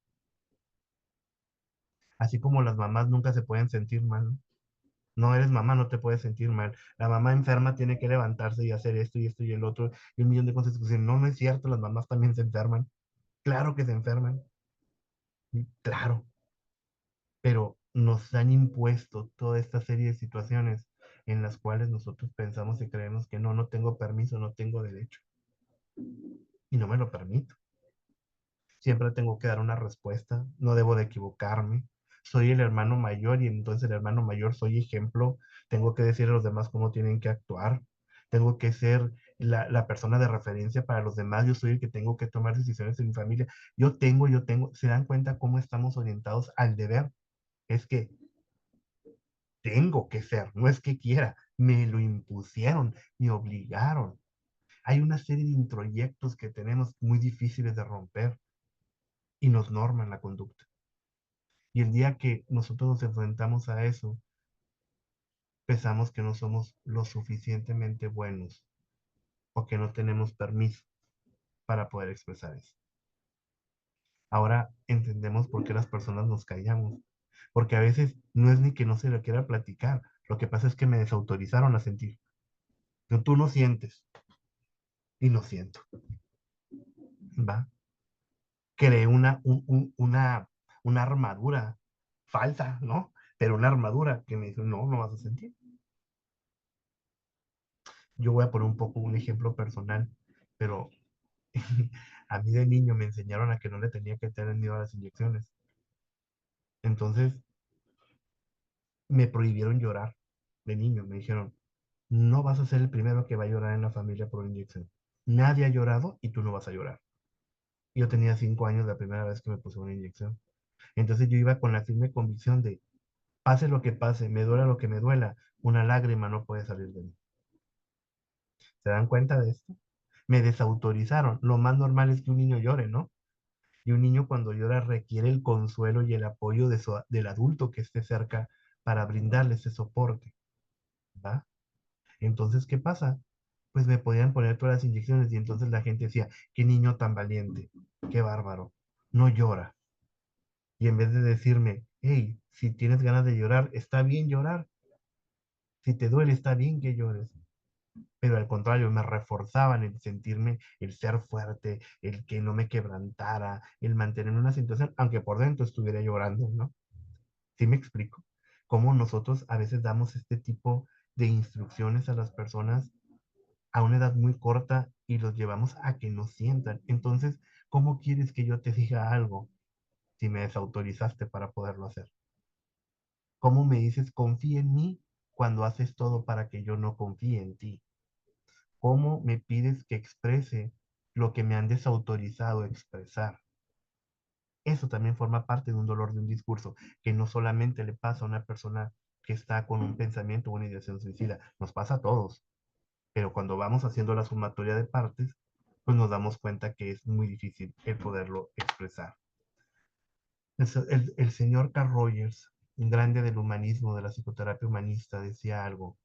Así como las mamás nunca se pueden sentir mal, ¿no? No eres mamá, no te puedes sentir mal. La mamá enferma tiene que levantarse y hacer esto y el otro, y un millón de cosas que dicen, no, no es cierto, las mamás también se enferman. Claro que se enferman, claro, pero nos han impuesto toda esta serie de situaciones en las cuales nosotros pensamos y creemos que no, no tengo permiso, no tengo derecho, y no me lo permito. Siempre tengo que dar una respuesta, no debo de equivocarme. Soy el hermano mayor y entonces el hermano mayor soy ejemplo, tengo que decir a los demás cómo tienen que actuar, tengo que ser la persona de referencia para los demás, yo soy el que tengo que tomar decisiones en mi familia, yo tengo, ¿se dan cuenta cómo estamos orientados al deber? Es que tengo que ser, no es que quiera, me lo impusieron, me obligaron. Hay una serie de introyectos que tenemos muy difíciles de romper y nos norman la conducta. Y el día que nosotros nos enfrentamos a eso, pensamos que no somos lo suficientemente buenos o que no tenemos permiso para poder expresar eso. Ahora entendemos por qué las personas nos callamos. Porque a veces no es ni que no se lo quiera platicar. Lo que pasa es que me desautorizaron a sentir. No, tú no sientes y no siento. ¿Va? Creé una armadura falsa, ¿no? Pero una armadura que me dice, no, no vas a sentir. Yo voy a poner un poco un ejemplo personal, pero a mí de niño me enseñaron a que no le tenía que tener miedo a las inyecciones. Entonces me prohibieron llorar de niño. Me dijeron, no vas a ser el primero que va a llorar en la familia por una inyección. Nadie ha llorado y tú no vas a llorar. Yo tenía 5 años la primera vez que me puse una inyección. Entonces yo iba con la firme convicción de, pase lo que pase, me duela lo que me duela, una lágrima no puede salir de mí. ¿Se dan cuenta de esto? Me desautorizaron. Lo más normal es que un niño llore, ¿no? Y un niño cuando llora requiere el consuelo y el apoyo del adulto que esté cerca para brindarle ese soporte, ¿va? Entonces, ¿qué pasa? Pues me podían poner todas las inyecciones y entonces la gente decía, qué niño tan valiente, qué bárbaro, no llora. Y en vez de decirme, hey, si tienes ganas de llorar, está bien llorar, si te duele, está bien que llores. Pero al contrario, me reforzaban el sentirme, el ser fuerte, el que no me quebrantara, el mantener una situación, aunque por dentro estuviera llorando, ¿no? ¿Sí me explico? Cómo nosotros a veces damos este tipo de instrucciones a las personas a una edad muy corta y los llevamos a que no sientan. Entonces, ¿cómo quieres que yo te diga algo si me desautorizaste para poderlo hacer? ¿Cómo me dices confía en mí cuando haces todo para que yo no confíe en ti? ¿Cómo me pides que exprese lo que me han desautorizado a expresar? Eso también forma parte de un dolor de un discurso que no solamente le pasa a una persona que está con un pensamiento o una ideación suicida, nos pasa a todos. Pero cuando vamos haciendo la sumatoria de partes, pues nos damos cuenta que es muy difícil el poderlo expresar. El señor Carl Rogers, un grande del humanismo, de la psicoterapia humanista, decía algo.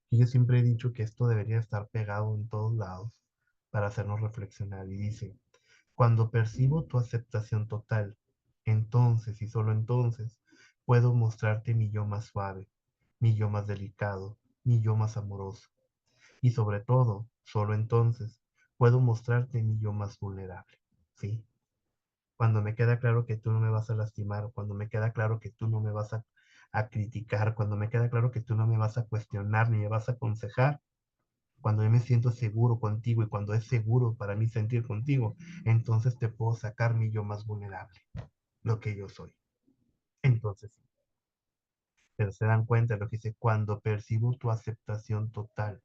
Y yo siempre he dicho que esto debería estar pegado en todos lados para hacernos reflexionar. Y dice, cuando percibo tu aceptación total, entonces y solo entonces puedo mostrarte mi yo más suave, mi yo más delicado, mi yo más amoroso. Y sobre todo, solo entonces puedo mostrarte mi yo más vulnerable. ¿Sí? Cuando me queda claro que tú no me vas a lastimar, cuando me queda claro que tú no me vas a criticar, cuando me queda claro que tú no me vas a cuestionar ni me vas a aconsejar, cuando yo me siento seguro contigo y cuando es seguro para mí sentir contigo, entonces te puedo sacar mi yo más vulnerable, lo que yo soy. Entonces, sí. Pero se dan cuenta de lo que dice, cuando percibo tu aceptación total,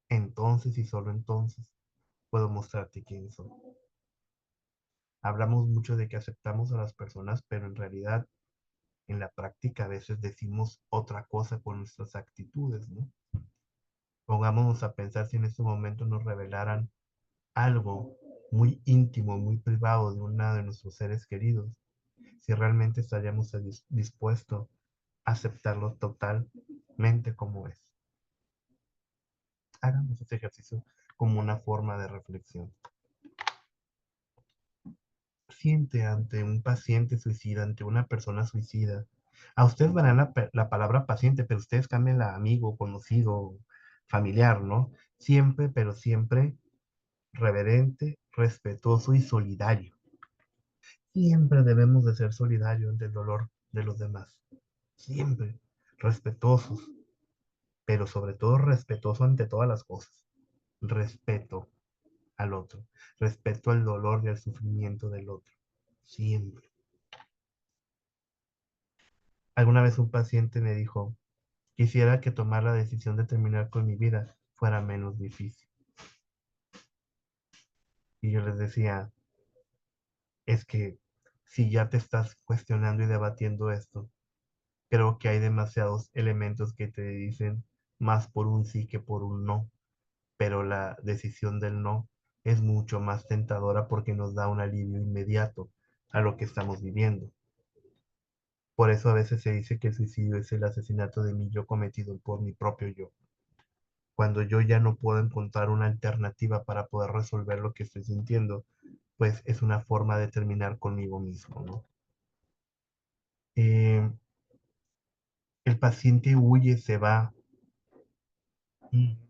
entonces y solo entonces puedo mostrarte quién soy. Hablamos mucho de que aceptamos a las personas, pero en realidad en la práctica a veces decimos otra cosa con nuestras actitudes, ¿no? Pongámonos a pensar si en este momento nos revelaran algo muy íntimo, muy privado de uno de nuestros seres queridos, si realmente estaríamos dispuestos a aceptarlo totalmente como es. Hagamos este ejercicio como una forma de reflexión. Siente ante un paciente suicida, ante una persona suicida. A ustedes van a la palabra paciente, pero ustedes cambian la amigo, conocido, familiar, ¿no? Siempre, pero siempre reverente, respetuoso y solidario. Siempre debemos de ser solidarios ante el dolor de los demás. Siempre respetuosos, pero sobre todo respetuoso ante todas las cosas. Respeto al otro, respeto al dolor y al sufrimiento del otro. Siempre. Alguna vez un paciente me dijo, quisiera que tomar la decisión de terminar con mi vida fuera menos difícil. Y yo les decía, es que si ya te estás cuestionando y debatiendo esto, creo que hay demasiados elementos que te dicen más por un sí que por un no, pero la decisión del no es mucho más tentadora porque nos da un alivio inmediato a lo que estamos viviendo. Por eso a veces se dice que el suicidio es el asesinato de mi yo cometido por mi propio yo. Cuando yo ya no puedo encontrar una alternativa para poder resolver lo que estoy sintiendo, pues es una forma de terminar conmigo mismo, ¿no? Eh, el paciente huye, se va, mm,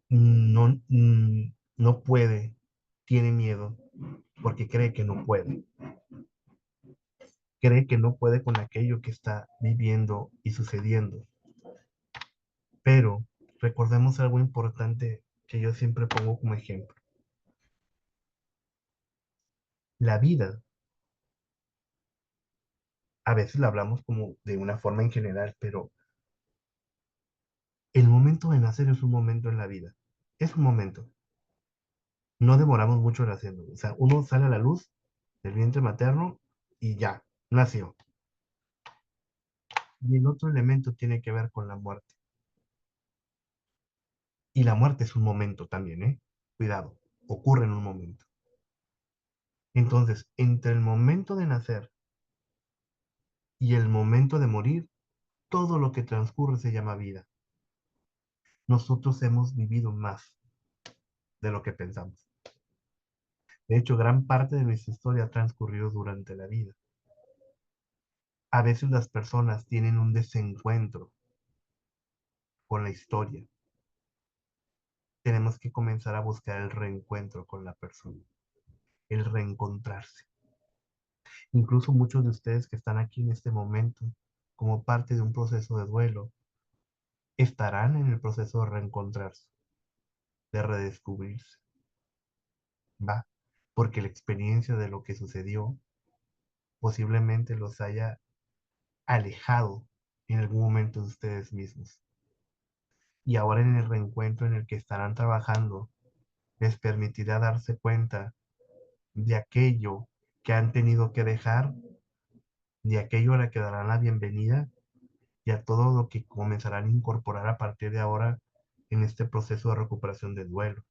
no, no puede, tiene miedo, porque cree que no puede. Cree que no puede con aquello que está viviendo y sucediendo. Pero recordemos algo importante que yo siempre pongo como ejemplo. La vida, a veces la hablamos como de una forma en general, pero el momento de nacer es un momento en la vida. Es un momento. No demoramos mucho en hacerlo. O sea, uno sale a la luz del vientre materno y ya, nació. Y el otro elemento tiene que ver con la muerte. Y la muerte es un momento también, ¿eh? Cuidado, ocurre en un momento. Entonces, entre el momento de nacer y el momento de morir, todo lo que transcurre se llama vida. Nosotros hemos vivido más de lo que pensamos. De hecho, gran parte de nuestra historia ha transcurrido durante la vida. A veces las personas tienen un desencuentro con la historia. Tenemos que comenzar a buscar el reencuentro con la persona, el reencontrarse. Incluso muchos de ustedes que están aquí en este momento, como parte de un proceso de duelo, estarán en el proceso de reencontrarse, de redescubrirse. ¿Va? Porque la experiencia de lo que sucedió posiblemente los haya alejado en algún momento de ustedes mismos. Y ahora en el reencuentro en el que estarán trabajando, les permitirá darse cuenta de aquello que han tenido que dejar, de aquello a la que darán la bienvenida y a todo lo que comenzarán a incorporar a partir de ahora en este proceso de recuperación del duelo,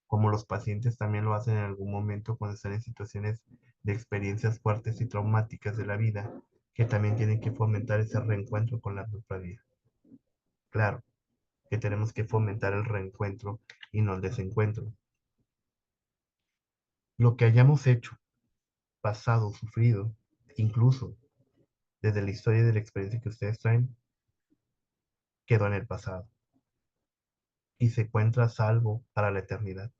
como los pacientes también lo hacen en algún momento cuando están en situaciones de experiencias fuertes y traumáticas de la vida, que también tienen que fomentar ese reencuentro con la propia vida. Claro, que tenemos que fomentar el reencuentro y no el desencuentro. Lo que hayamos hecho, pasado, sufrido, incluso desde la historia y de la experiencia que ustedes traen, quedó en el pasado y se encuentra a salvo para la eternidad.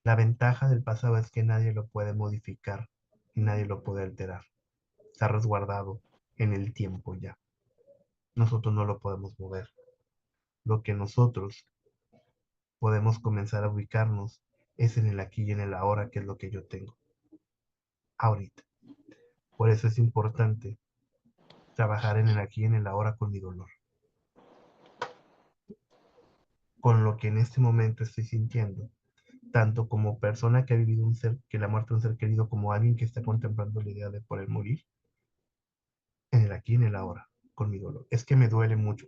La ventaja del pasado es que nadie lo puede modificar y nadie lo puede alterar. Está resguardado en el tiempo ya. Nosotros no lo podemos mover. Lo que nosotros podemos comenzar a ubicarnos es en el aquí y en el ahora, que es lo que yo tengo ahorita. Por eso es importante trabajar en el aquí y en el ahora con mi dolor, con lo que en este momento estoy sintiendo, tanto como persona que ha vivido que la muerte de un ser querido, como alguien que está contemplando la idea de poder morir, en el aquí y en el ahora, con mi dolor. Es que me duele mucho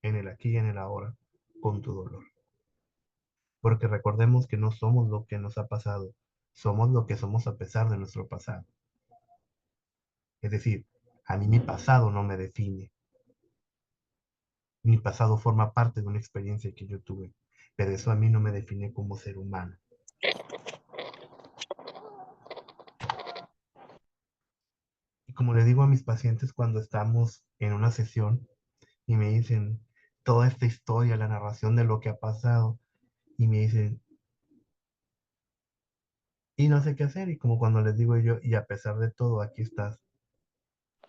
en el aquí y en el ahora, con tu dolor. Porque recordemos que no somos lo que nos ha pasado, somos lo que somos a pesar de nuestro pasado. Es decir, a mí mi pasado no me define. Mi pasado forma parte de una experiencia que yo tuve, pero eso a mí no me define como ser humano. Y como le digo a mis pacientes cuando estamos en una sesión y me dicen toda esta historia, la narración de lo que ha pasado, y me dicen, y no sé qué hacer, y como cuando les digo yo, y a pesar de todo, aquí estás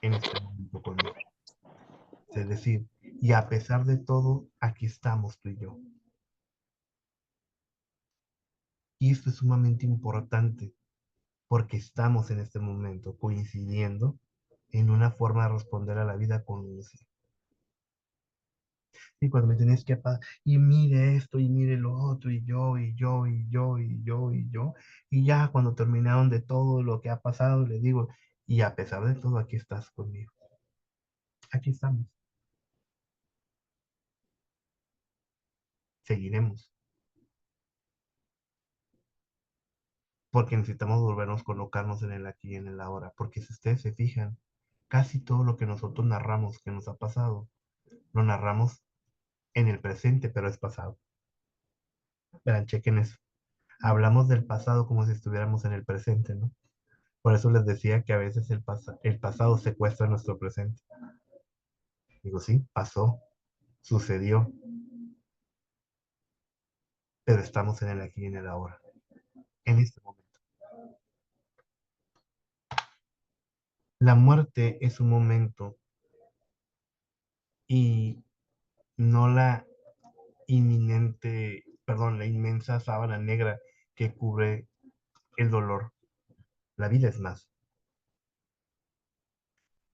en este momento conmigo. Es decir, y a pesar de todo, aquí estamos tú y yo. Y esto es sumamente importante porque estamos en este momento coincidiendo en una forma de responder a la vida con luz. Y cuando me tienes que pasar, y mire esto, y mire lo otro, y yo, y yo, y yo, y yo, y yo, y ya cuando terminaron de todo lo que ha pasado, le digo, y a pesar de todo, aquí estás conmigo. Aquí estamos. Seguiremos. Porque necesitamos volvernos a colocarnos en el aquí y en el ahora. Porque si ustedes se fijan, casi todo lo que nosotros narramos que nos ha pasado, lo narramos en el presente, pero es pasado. Verán, chequen eso. Hablamos del pasado como si estuviéramos en el presente, ¿no? Por eso les decía que a veces el pasado secuestra nuestro presente. Digo, sí, pasó, sucedió, pero estamos en el aquí y en el ahora, en este momento. La muerte es un momento y no la inminente, perdón, la inmensa sábana negra que cubre el dolor. La vida es más.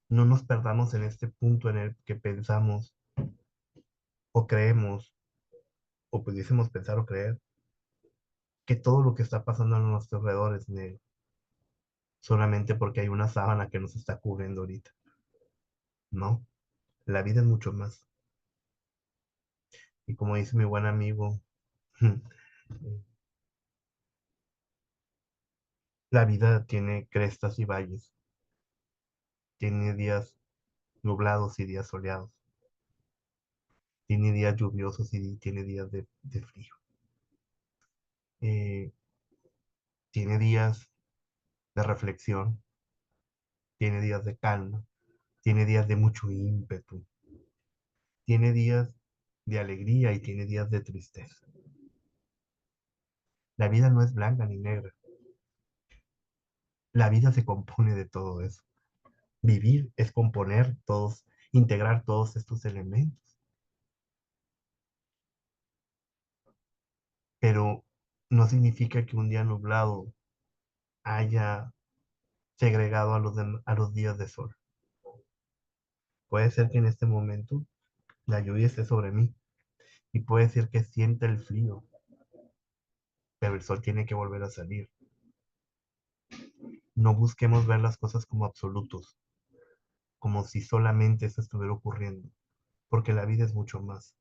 No nos perdamos en este punto en el que pensamos o creemos o pudiésemos pensar o creer que todo lo que está pasando a nuestro alrededor es negro, solamente porque hay una sábana que nos está cubriendo ahorita. No, la vida es mucho más. Y como dice mi buen amigo, la vida tiene crestas y valles, tiene días nublados y días soleados, tiene días lluviosos y tiene días de frío. Eh, Tiene días de reflexión, tiene días de calma, tiene días de mucho ímpetu, tiene días de alegría y tiene días de tristeza. La vida no es blanca ni negra. La vida se compone de todo eso. Vivir es componer todos, integrar todos estos elementos. Pero no significa que un día nublado haya segregado a los días de sol. Puede ser que en este momento la lluvia esté sobre mí y puede ser que sienta el frío, pero el sol tiene que volver a salir. No busquemos ver las cosas como absolutos, como si solamente eso estuviera ocurriendo. porque la vida es mucho más,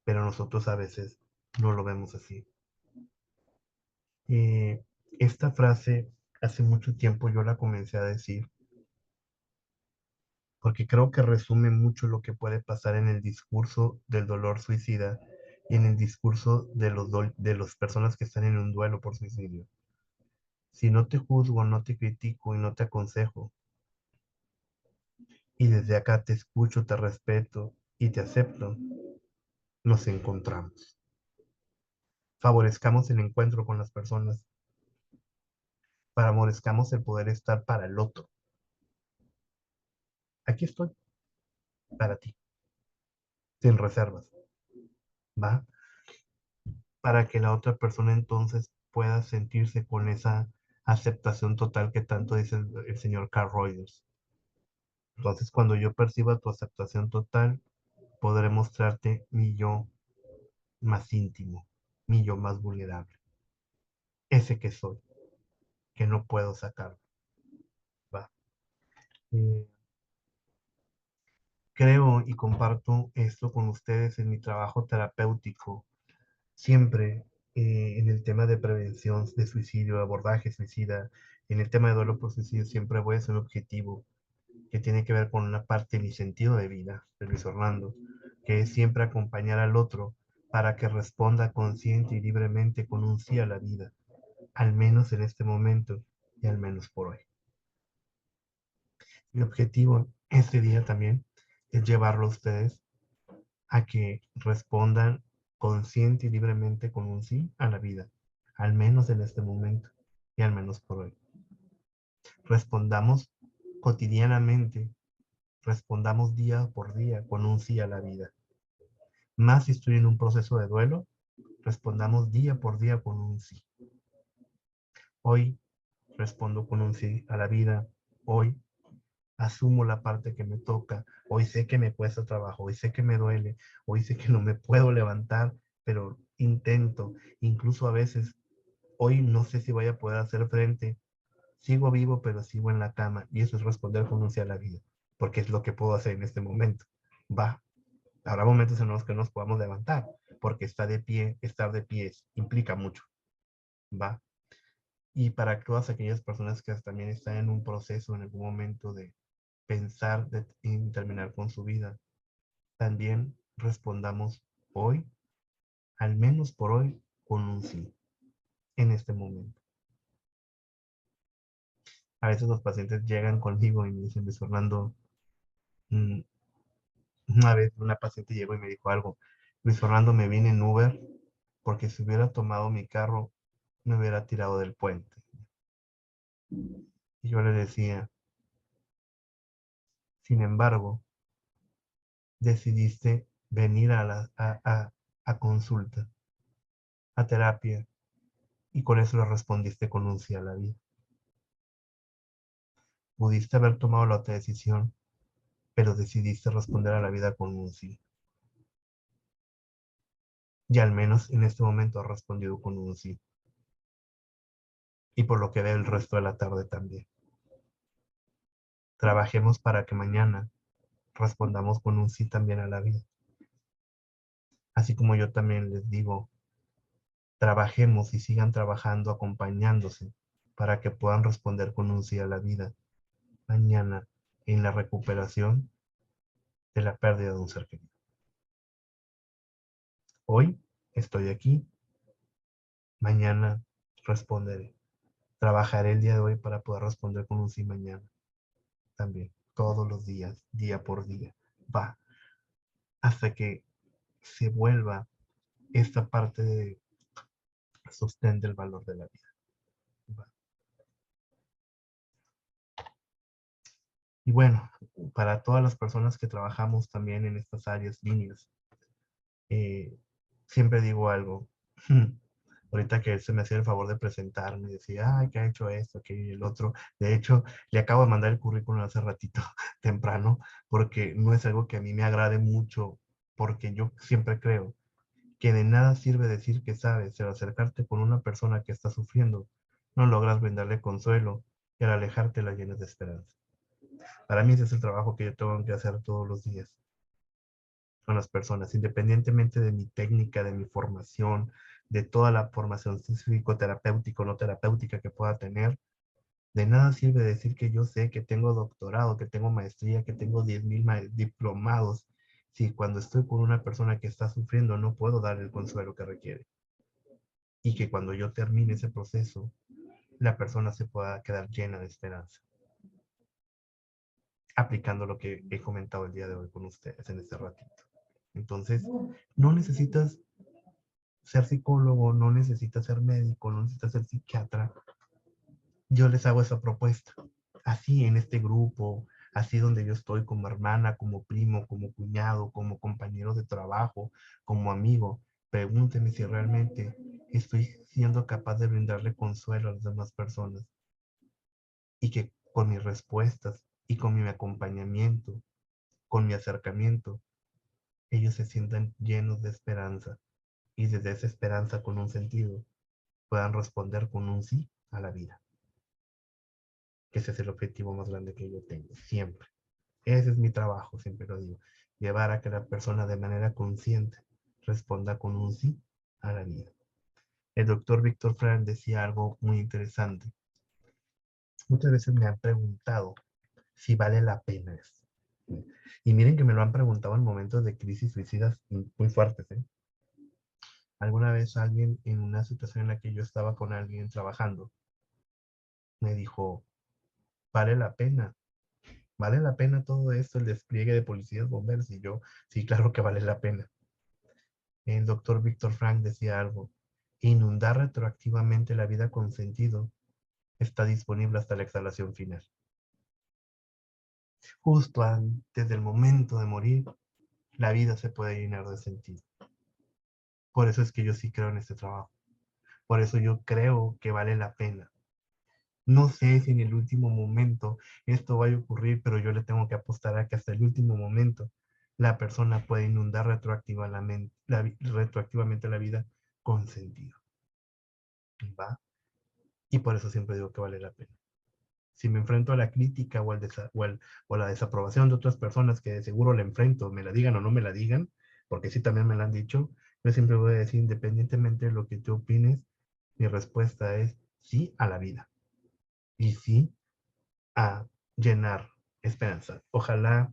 pero nosotros a veces no lo vemos así. Eh, esta frase hace mucho tiempo yo la comencé a decir porque creo que resume mucho lo que puede pasar en el discurso del dolor suicida y en el discurso de las personas que están en un duelo por suicidio. Si no te juzgo, no te critico y no te aconsejo, y desde acá te escucho, te respeto y te acepto, nos encontramos. Favorezcamos el encuentro con las personas, favorezcamos el poder estar para el otro. Aquí estoy, para ti, sin reservas, ¿va? Para que la otra persona entonces pueda sentirse con esa aceptación total que tanto dice el señor Carl Rogers. Entonces, cuando yo perciba tu aceptación total, podré mostrarte mi yo más íntimo, mi yo más vulnerable, ese que soy, que no puedo sacar. ¿Va? Eh, Creo y comparto esto con ustedes en mi trabajo terapéutico, siempre en el tema de prevención de suicidio, abordaje suicida, en el tema de duelo por suicidio, siempre voy a ser un objetivo que tiene que ver con una parte de mi sentido de vida, de Luis Orlando, que es siempre acompañar al otro para que responda consciente y libremente con un sí a la vida, al menos en este momento y al menos por hoy. Mi objetivo este día también es llevarlo a ustedes a que respondan consciente y libremente con un sí a la vida, al menos en este momento y al menos por hoy. Respondamos cotidianamente, respondamos día por día con un sí a la vida. Más si estoy en un proceso de duelo, respondamos día por día con un sí. Hoy respondo con un sí a la vida. Hoy asumo la parte que me toca. Hoy sé que me cuesta trabajo. Hoy sé que me duele. Hoy sé que no me puedo levantar, pero intento. Incluso a veces, hoy no sé si voy a poder hacer frente. Sigo vivo, pero sigo en la cama. Y eso es responder con un sí a la vida, porque es lo que puedo hacer en este momento. Va. Habrá momentos en los que nos podamos levantar, porque estar de pie implica mucho, ¿va? Y para todas aquellas personas que también están en un proceso en algún momento de pensar en terminar con su vida, también respondamos hoy, al menos por hoy, con un sí, en este momento. A veces los pacientes llegan conmigo y me dicen, Luis Fernando, mm, una vez una paciente llegó y me dijo algo, Luis Fernando, me vine en Uber porque si hubiera tomado mi carro, me hubiera tirado del puente. Y yo le decía, sin embargo, decidiste venir a consulta, a terapia, y con eso le respondiste con un sí a la vida. Pudiste haber tomado la otra decisión, pero decidiste responder a la vida con un sí. Y al menos en este momento has respondido con un sí. Y por lo que veo el resto de la tarde también. Trabajemos para que mañana respondamos con un sí también a la vida. Así como yo también les digo, trabajemos y sigan trabajando acompañándose para que puedan responder con un sí a la vida mañana en la recuperación de la pérdida de un ser querido. Hoy estoy aquí, mañana responderé. Trabajaré el día de hoy para poder responder con un sí mañana también, todos los días, día por día. Va hasta que se vuelva esta parte de sostén del valor de la vida. Va. Y bueno, para todas las personas que trabajamos también en estas áreas, líneas, eh, siempre digo algo. Ahorita que se me hacía el favor de presentarme, decía, ay, que ha hecho esto, que y el otro. De hecho, le acabo de mandar el currículum hace ratito, temprano, porque no es algo que a mí me agrade mucho, porque yo siempre creo que de nada sirve decir que sabes, pero acercarte con una persona que está sufriendo, no logras brindarle consuelo y al alejarte la llenas de esperanza. Para mí ese es el trabajo que yo tengo que hacer todos los días con las personas, independientemente de mi técnica, de mi formación, de toda la formación psicoterapéutica o no terapéutica que pueda tener. De nada sirve decir que yo sé que tengo doctorado, que tengo maestría, que tengo 10,000 diplomados, si cuando estoy con una persona que está sufriendo no puedo dar el consuelo que requiere. Y que cuando yo termine ese proceso, la persona se pueda quedar llena de esperanza, aplicando lo que he comentado el día de hoy con ustedes en este ratito. Entonces, no necesitas ser psicólogo, no necesitas ser médico, no necesitas ser psiquiatra. Yo les hago esa propuesta. Así en este grupo, así donde yo estoy como hermana, como primo, como cuñado, como compañero de trabajo, como amigo, pregúnteme si realmente estoy siendo capaz de brindarle consuelo a las demás personas y que con mis respuestas y con mi acompañamiento, con mi acercamiento, ellos se sientan llenos de esperanza y desde esa esperanza con un sentido puedan responder con un sí a la vida, que ese es el objetivo más grande que yo tengo, siempre. Ese es mi trabajo, siempre lo digo, llevar a que la persona de manera consciente responda con un sí a la vida. El doctor Víctor Frank decía algo muy interesante. Muchas veces me han preguntado si vale la pena esto. Y miren que me lo han preguntado en momentos de crisis suicidas muy fuertes. ¿Eh? Alguna vez alguien en una situación en la que yo estaba con alguien trabajando me dijo, vale la pena todo esto, el despliegue de policías, bomberos, y yo, sí, claro que vale la pena. El doctor Víctor Frank decía algo, inundar retroactivamente la vida con sentido está disponible hasta la exhalación final. Justo antes del momento de morir, la vida se puede llenar de sentido. Por eso es que yo sí creo en este trabajo. Por eso yo creo que vale la pena. No sé si en el último momento esto vaya a ocurrir, pero yo le tengo que apostar a que hasta el último momento la persona puede inundar retroactivamente la vida con sentido. ¿Va? Y por eso siempre digo que vale la pena. Si me enfrento a la crítica o a la desaprobación de otras personas que de seguro la enfrento, me la digan o no me la digan, porque sí también me la han dicho, yo siempre voy a decir, independientemente de lo que tú opines, mi respuesta es sí a la vida y sí a llenar esperanza. Ojalá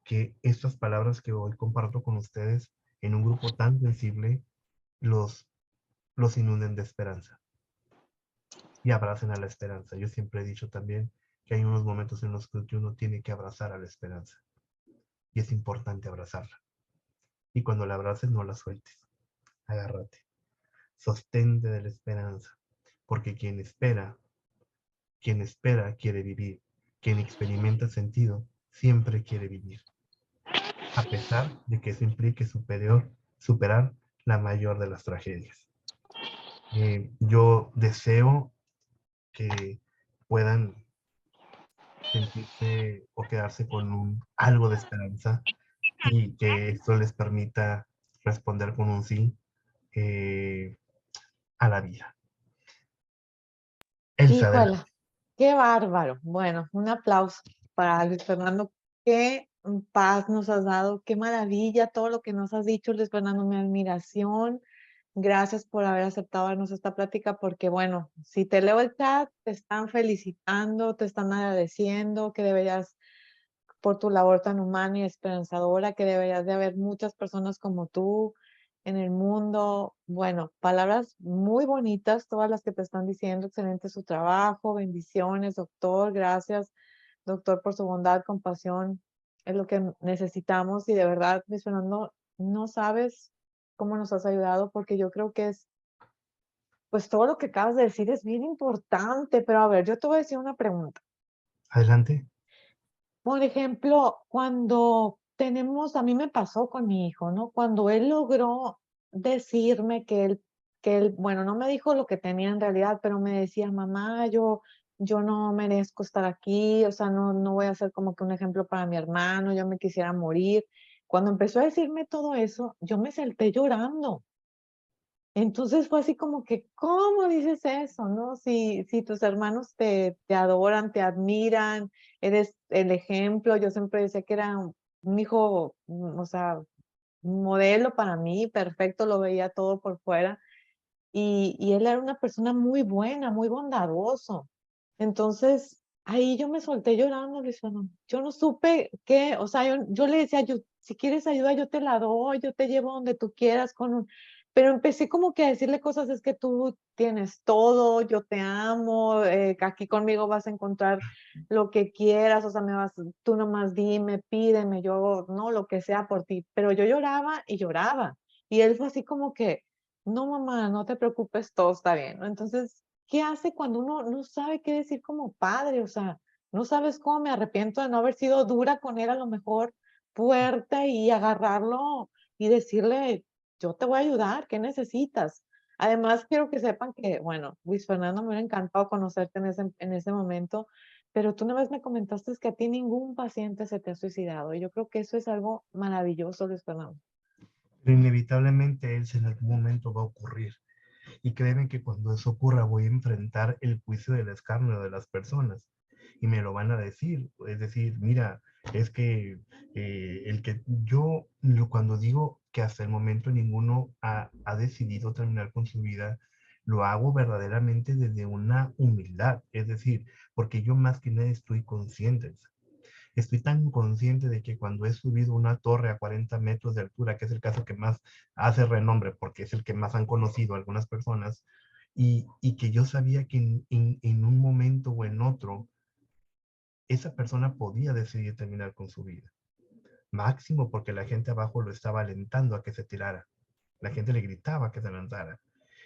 que estas palabras que hoy comparto con ustedes en un grupo tan sensible los, los inunden de esperanza y abracen a la esperanza. Yo siempre he dicho también que hay unos momentos en los que uno tiene que abrazar a la esperanza y es importante abrazarla. Y cuando la abraces no la sueltes, agárrate, sostente de la esperanza, porque quien espera quiere vivir, quien experimenta sentido siempre quiere vivir, a pesar de que eso implique superar la mayor de las tragedias. Yo deseo que puedan sentirse o quedarse con algo de esperanza y que esto les permita responder con un sí eh, a la vida. Elsa, Híjole, adelante. qué bárbaro. Bueno, un aplauso para Luis Fernando. Qué paz nos has dado, qué maravilla todo lo que nos has dicho, Luis Fernando, mi admiración. Gracias por haber aceptado darnos esta plática, porque bueno, si te leo el chat, te están felicitando, te están agradeciendo, que deberías, por tu labor tan humana y esperanzadora, que deberías de haber muchas personas como tú en el mundo. Bueno, palabras muy bonitas, todas las que te están diciendo, excelente su trabajo, bendiciones, doctor, gracias, doctor, por su bondad, compasión, es lo que necesitamos y de verdad, Luis Fernando, no sabes cómo nos has ayudado, porque yo creo que es, pues todo lo que acabas de decir es bien importante, pero a ver, yo te voy a decir una pregunta. Adelante. Por ejemplo, cuando tenemos, a mí me pasó con mi hijo, ¿no? Cuando él logró decirme que él, bueno, no me dijo lo que tenía en realidad, pero me decía, mamá, yo no merezco estar aquí, o sea, no voy a ser como que un ejemplo para mi hermano, yo me quisiera morir. Cuando empezó a decirme todo eso, yo me salté llorando. Entonces fue así como que, ¿cómo dices eso, no? Si tus hermanos te adoran, te admiran, eres el ejemplo. Yo siempre decía que era un hijo, o sea, un modelo para mí, perfecto, lo veía todo por fuera. Y él era una persona muy buena, muy bondadoso. Entonces, ahí yo me solté llorando, Luis Fernando. Yo no supe qué, o sea, yo le decía: "Yo, si quieres ayuda, yo te la doy, yo te llevo donde tú quieras con un", pero empecé como que a decirle cosas: "Es que tú tienes todo, yo te amo, aquí conmigo vas a encontrar lo que quieras, o sea, tú nomás dime, pídeme, yo hago, no, lo que sea por ti". Pero yo lloraba y lloraba. Y él fue así como que: "No, mamá, no te preocupes, todo está bien", ¿no? Entonces, ¿qué hace cuando uno no sabe qué decir como padre? O sea, no sabes cómo me arrepiento de no haber sido dura con él, a lo mejor fuerte, y agarrarlo y decirle: "Yo te voy a ayudar, ¿qué necesitas?". Además, quiero que sepan que, bueno, Luis Fernando, me hubiera encantado conocerte en ese momento, pero tú una vez me comentaste que a ti ningún paciente se te ha suicidado, y yo creo que eso es algo maravilloso, Luis Fernando. Pero inevitablemente eso en algún momento va a ocurrir. Y créeme que cuando eso ocurra voy a enfrentar el juicio del escarnio de las personas y me lo van a decir. Es decir, mira, es que el que cuando digo que hasta el momento ninguno ha decidido terminar con su vida, lo hago verdaderamente desde una humildad. Es decir, porque yo más que nada estoy consciente. Estoy tan consciente de que cuando he subido una torre a 40 metros de altura, que es el caso que más hace renombre, porque es el que más han conocido algunas personas, y que yo sabía que en un momento o en otro, esa persona podía decidir terminar con su vida. Máximo porque la gente abajo lo estaba alentando a que se tirara. La gente le gritaba que se lanzara.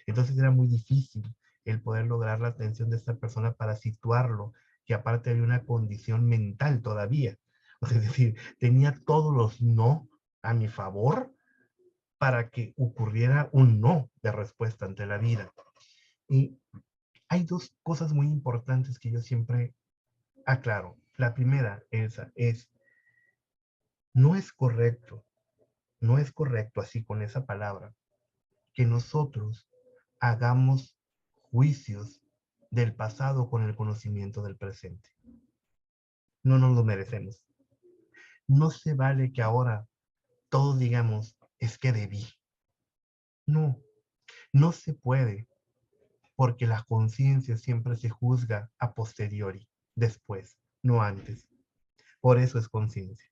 Entonces era muy difícil el poder lograr la atención de esta persona para situarlo, que aparte había una condición mental todavía. O sea, es decir, tenía todos los no a mi favor para que ocurriera un no de respuesta ante la vida. Y hay dos cosas muy importantes que yo siempre aclaro. La primera es, no es correcto, no es correcto así con esa palabra, que nosotros hagamos juicios del pasado con el conocimiento del presente. No nos lo merecemos. No se vale que ahora todos digamos, es que debí. No, no se puede, porque la conciencia siempre se juzga a posteriori, después, no antes. Por eso es conciencia.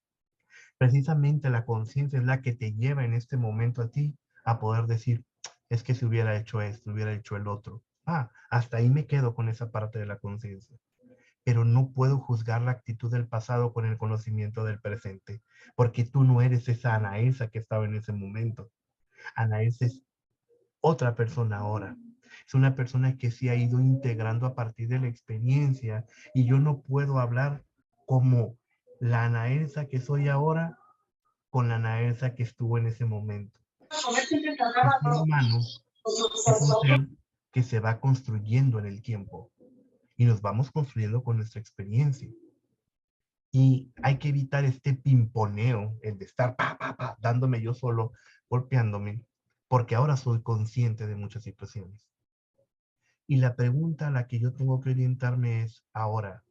Precisamente la conciencia es la que te lleva en este momento a ti a poder decir, es que si hubiera hecho esto, hubiera hecho el otro. Hasta ahí me quedo con esa parte de la conciencia. Pero no puedo juzgar la actitud del pasado con el conocimiento del presente, porque tú no eres esa Anaelsa que estaba en ese momento. Anaelsa es otra persona ahora. Es una persona que se ha ido integrando a partir de la experiencia y yo no puedo hablar como la Anaelsa que soy ahora con la Anaelsa que estuvo en ese momento. El ser humano es un ser que se va construyendo en el tiempo y nos vamos construyendo con nuestra experiencia. Y hay que evitar este pimponeo, el de estar dándome yo solo, golpeándome, porque ahora soy consciente de muchas situaciones. Y la pregunta a la que yo tengo que orientarme es ahora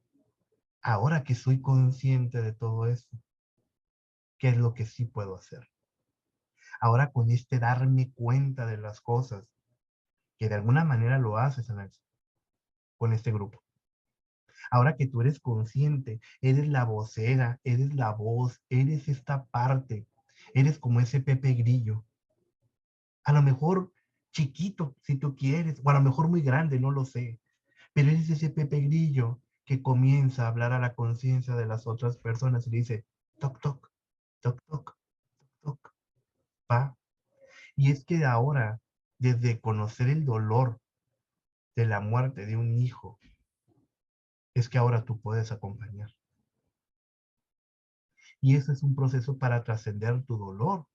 que soy consciente de todo esto, ¿qué es lo que sí puedo hacer? Ahora con este darme cuenta de las cosas, que de alguna manera lo haces, Anais, con este grupo. Ahora que tú eres consciente, eres la vocera, eres la voz, eres esta parte, eres como ese Pepe Grillo. A lo mejor chiquito, si tú quieres, o a lo mejor muy grande, no lo sé, pero eres ese Pepe Grillo que comienza a hablar a la conciencia de las otras personas y le dice, toc, toc, toc, toc, toc, pa. Y es que ahora, desde conocer el dolor de la muerte de un hijo, es que ahora tú puedes acompañar. Y eso es un proceso para trascender tu dolor.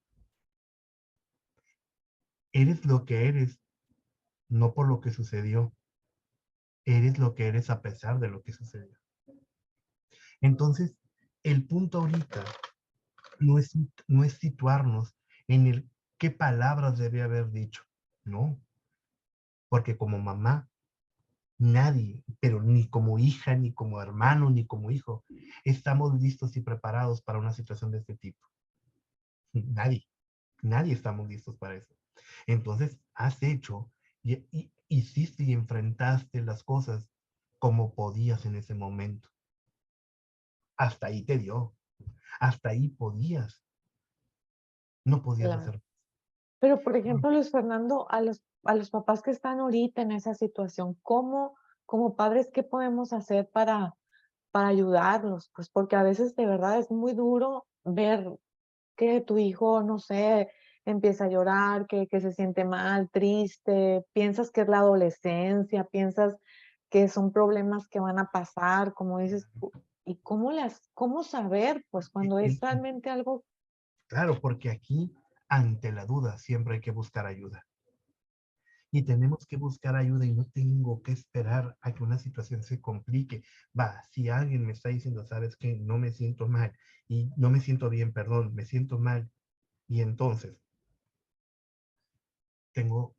Eres lo que eres, no por lo que sucedió. Eres lo que eres a pesar de lo que sucedió. Entonces, el punto ahorita no es situarnos en el qué palabras debe haber dicho. No. porque como mamá, nadie, pero ni como hija, ni como hermano, ni como hijo, estamos listos y preparados para una situación de este tipo. Nadie, nadie estamos listos para eso. Entonces, has hecho y hiciste y enfrentaste las cosas como podías en ese momento. Hasta ahí te dio, hasta ahí podías, no podías Claro. hacer. Pero, por ejemplo, Luis Fernando, a los papás que están ahorita en esa situación, ¿cómo, como padres, qué podemos hacer para ayudarlos? Pues porque a veces de verdad es muy duro ver que tu hijo, no sé, empieza a llorar, que se siente mal, triste, piensas que es la adolescencia, piensas que son problemas que van a pasar, como dices tú, ¿y cómo saber, pues, cuando es realmente algo? Claro, porque aquí, ante la duda, siempre hay que buscar ayuda. Y tenemos que buscar ayuda y no tengo que esperar a que una situación se complique. Va, si alguien me está diciendo, sabes que no me siento mal y no me siento bien, perdón, me siento mal, y entonces tengo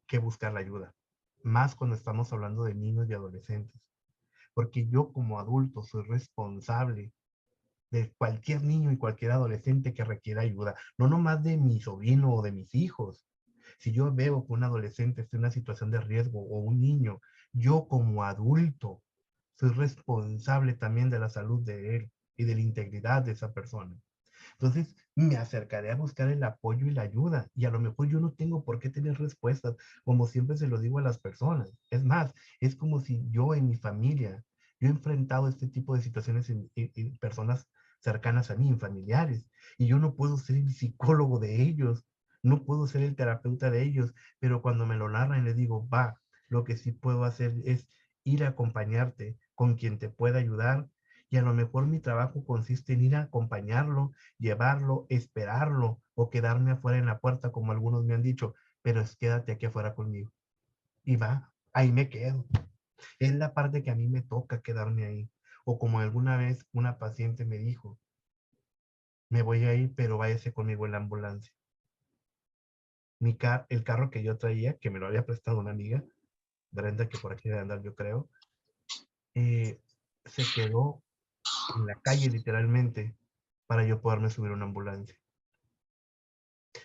que buscar la ayuda. Más cuando estamos hablando de niños y adolescentes. Porque yo como adulto soy responsable de cualquier niño y cualquier adolescente que requiera ayuda, no nomás de mi sobrino o de mis hijos. Si yo veo que un adolescente está en una situación de riesgo o un niño, yo como adulto soy responsable también de la salud de él y de la integridad de esa persona. Entonces, me acercaré a buscar el apoyo y la ayuda. Y a lo mejor yo no tengo por qué tener respuestas, como siempre se lo digo a las personas. Es más, es como si yo en mi familia, yo he enfrentado este tipo de situaciones en personas cercanas a mí, en familiares, y yo no puedo ser el psicólogo de ellos, no puedo ser el terapeuta de ellos, pero cuando me lo narran les digo, va, lo que sí puedo hacer es ir a acompañarte con quien te pueda ayudar y a lo mejor mi trabajo consiste en ir a acompañarlo, llevarlo, esperarlo o quedarme afuera en la puerta, como algunos me han dicho, pero es quédate aquí afuera conmigo. Y va, ahí me quedo. Es la parte que a mí me toca quedarme ahí. O como alguna vez una paciente me dijo, me voy a ir, pero váyase conmigo en la ambulancia. El carro que yo traía, que me lo había prestado una amiga, Brenda, que por aquí debe andar, yo creo, eh, se quedó en la calle literalmente para yo poderme subir a una ambulancia.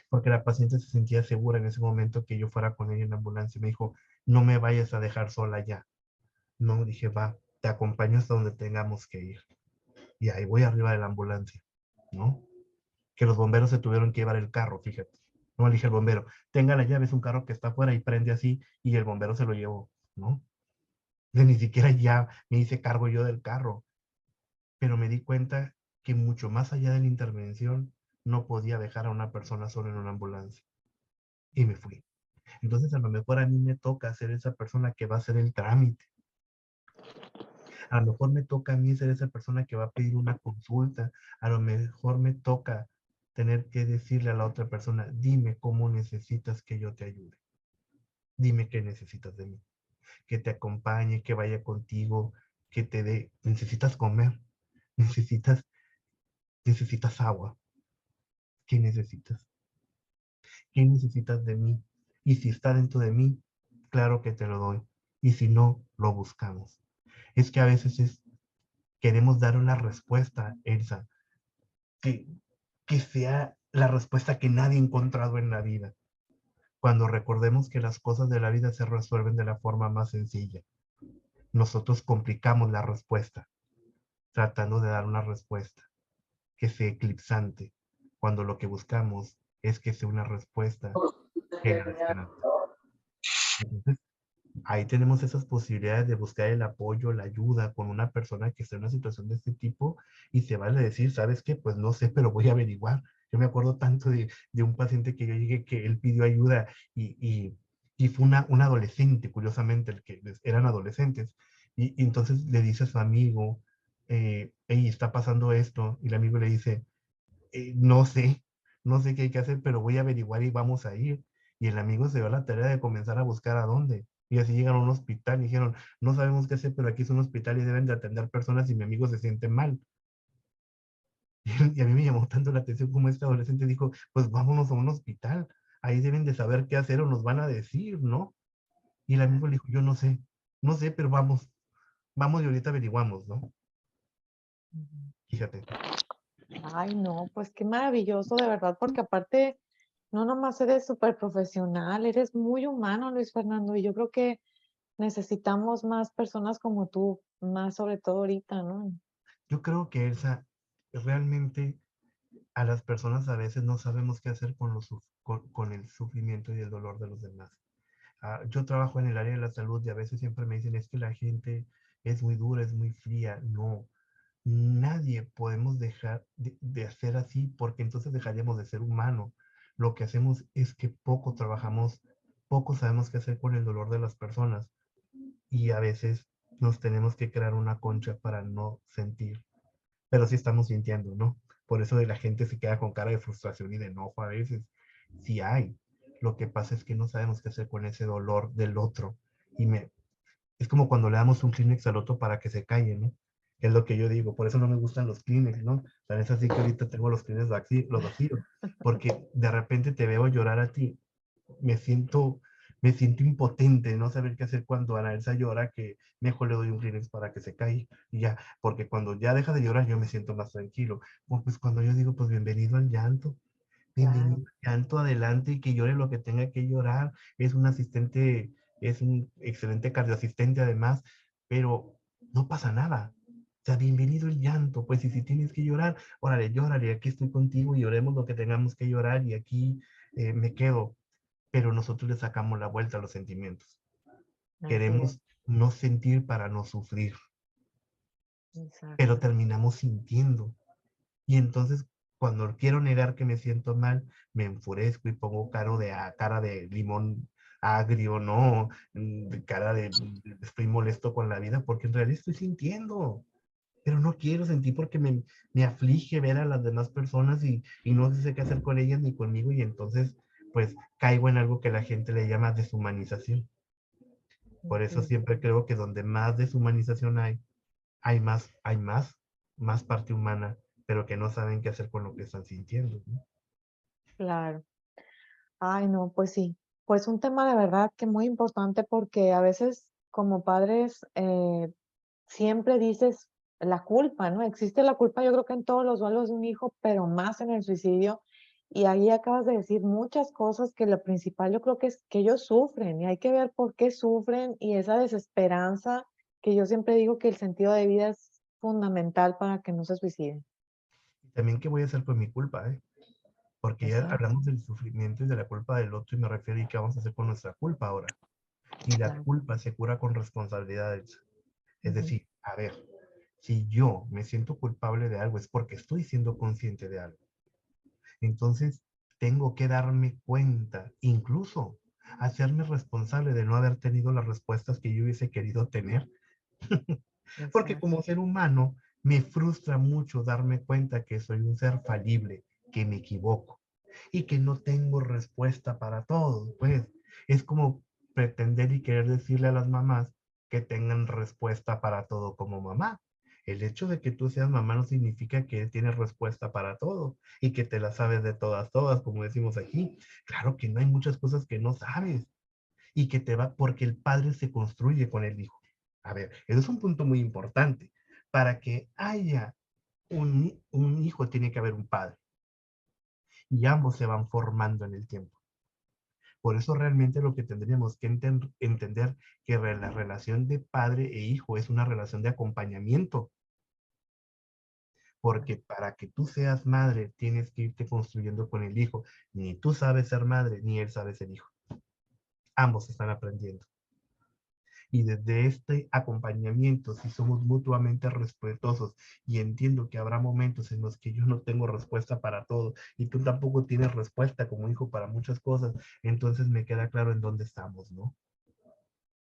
Porque la paciente se sentía segura en ese momento que yo fuera con ella en la ambulancia. Me dijo, no me vayas a dejar sola ya. No, dije, va, te acompaño hasta donde tengamos que ir. Y ahí voy arriba de la ambulancia, ¿no? Que los bomberos se tuvieron que llevar el carro, fíjate. No, le dije al bombero, tenga la llave, es un carro que está afuera y prende así, y el bombero se lo llevó, ¿no? De ni siquiera ya me hice cargo yo del carro, pero me di cuenta que mucho más allá de la intervención, no podía dejar a una persona sola en una ambulancia. Y me fui. Entonces, a lo mejor a mí me toca ser esa persona que va a hacer el trámite. A lo mejor me toca a mí ser esa persona que va a pedir una consulta. A lo mejor me toca tener que decirle a la otra persona, dime cómo necesitas que yo te ayude. Dime qué necesitas de mí. Que te acompañe, que vaya contigo, que te dé. Necesitas comer, necesitas, necesitas agua. ¿Qué necesitas? ¿Qué necesitas de mí? Y si está dentro de mí, claro que te lo doy. Y si no, lo buscamos. Es que a veces queremos dar una respuesta, Elsa, que, que sea la respuesta que nadie ha encontrado en la vida. Cuando recordemos que las cosas de la vida se resuelven de la forma más sencilla. Nosotros complicamos la respuesta, tratando de dar una respuesta que sea eclipsante, cuando lo que buscamos es que sea una respuesta generalizante. Entonces, ahí tenemos esas posibilidades de buscar el apoyo, la ayuda con una persona que esté en una situación de este tipo y se vale decir, ¿sabes qué? Pues no sé, pero voy a averiguar. Yo me acuerdo tanto de un paciente que yo llegué que él pidió ayuda y fue una adolescente, curiosamente, el que eran adolescentes. Y entonces le dice a su amigo, hey, está pasando esto. Y el amigo le dice, no sé, no sé qué hay que hacer, pero voy a averiguar y vamos a ir. Y el amigo se dio a la tarea de comenzar a buscar a dónde. Y así llegaron a un hospital y dijeron, no sabemos qué hacer, pero aquí es un hospital y deben de atender personas y mi amigo se siente mal. Y a mí me llamó tanto la atención como este adolescente dijo, pues vámonos a un hospital, ahí deben de saber qué hacer o nos van a decir, ¿no? Y el amigo le dijo, yo no sé, no sé, pero vamos, vamos y ahorita averiguamos, ¿no? Ujú. Fíjate. Ay, no, pues qué maravilloso, de verdad, porque aparte, no nomás eres súper profesional, eres muy humano, Luis Fernando, y yo creo que necesitamos más personas como tú, más sobre todo ahorita, ¿no? Yo creo que Elsa, realmente a las personas a veces no sabemos qué hacer con, con el sufrimiento y el dolor de los demás. Yo trabajo en el área de la salud y a veces siempre me dicen es que la gente es muy dura, es muy fría. No, nadie podemos dejar de hacer así porque entonces dejaríamos de ser humano. Lo que hacemos es que poco trabajamos, poco sabemos qué hacer con el dolor de las personas y a veces nos tenemos que crear una concha para no sentir, pero sí estamos sintiendo, ¿no? Por eso de la gente se queda con cara de frustración y de enojo a veces. Sí hay. Lo que pasa es que no sabemos qué hacer con ese dolor del otro. Y es como cuando le damos un Kleenex al otro para que se calle, ¿no? Es lo que yo digo. Por eso no me gustan los Kleenex, ¿no? Tal vez así que ahorita tengo los Kleenex los vacíos. Porque de repente te veo llorar a ti. Me siento, me siento impotente, no saber qué hacer cuando Ana Elsa llora, que mejor le doy un Kleenex para que se caiga y ya, porque cuando ya deja de llorar yo me siento más tranquilo. Pues cuando yo digo, pues bienvenido al llanto, Claro, bienvenido al llanto, adelante y que llore lo que tenga que llorar. Es un asistente, es un excelente cardioasistente además, pero no pasa nada. O sea, bienvenido el llanto, pues y si tienes que llorar, órale, llórale, aquí estoy contigo y lloremos lo que tengamos que llorar y aquí me quedo, pero nosotros le sacamos la vuelta a los sentimientos. así es, Queremos no sentir para no sufrir, pero exacto. terminamos sintiendo. Y entonces, cuando quiero negar que me siento mal, me enfurezco y pongo cara de limón agrio, ¿no? Cara de estoy molesto con la vida, porque en realidad estoy sintiendo, pero no quiero sentir porque me aflige ver a las demás personas y no sé qué hacer con ellas ni conmigo, y entonces, pues, caigo en algo que la gente le llama deshumanización. Por Así eso es. siempre creo que donde más deshumanización hay más parte humana, pero que no saben qué hacer con lo que están sintiendo, ¿no? Claro. Ay, no, pues sí. Pues un tema de verdad que muy importante porque a veces como padres siempre dices la culpa, ¿no? Existe la culpa, yo creo que en todos los duelos de un hijo, pero más en el suicidio. Y ahí acabas de decir muchas cosas que lo principal yo creo que es que ellos sufren y hay que ver por qué sufren y esa desesperanza que yo siempre digo que el sentido de vida es fundamental para que no se suiciden. Y también qué voy a hacer con mi culpa, ¿eh? Porque ya Exacto, hablamos del sufrimiento y de la culpa del otro y me refiero a qué vamos a hacer con nuestra culpa ahora. Y la claro. culpa se cura con responsabilidades. Es Ujú, decir, a ver, si yo me siento culpable de algo es porque estoy siendo consciente de algo. Entonces, tengo que darme cuenta, incluso hacerme responsable de no haber tenido las respuestas que yo hubiese querido tener. Porque exacto. como ser humano me frustra mucho darme cuenta que soy un ser falible, que me equivoco y que no tengo respuesta para todo. Pues es como pretender y querer decirle a las mamás que tengan respuesta para todo como mamá. El hecho de que tú seas mamá no significa que tienes respuesta para todo y que te la sabes de todas, todas, como decimos aquí. Claro que no, hay muchas cosas que no sabes y que te va porque el padre se construye con el hijo. A ver, eso es un punto muy importante. Para que haya un hijo tiene que haber un padre y ambos se van formando en el tiempo. Por eso realmente lo que tendríamos que entender que la relación de padre e hijo es una relación de acompañamiento, porque para que tú seas madre tienes que irte construyendo con el hijo. Ni tú sabes ser madre, ni él sabe ser hijo. Ambos están aprendiendo. Y desde este acompañamiento, si somos mutuamente respetuosos y entiendo que habrá momentos en los que yo no tengo respuesta para todo y tú tampoco tienes respuesta como hijo para muchas cosas, entonces me queda claro en dónde estamos, ¿no?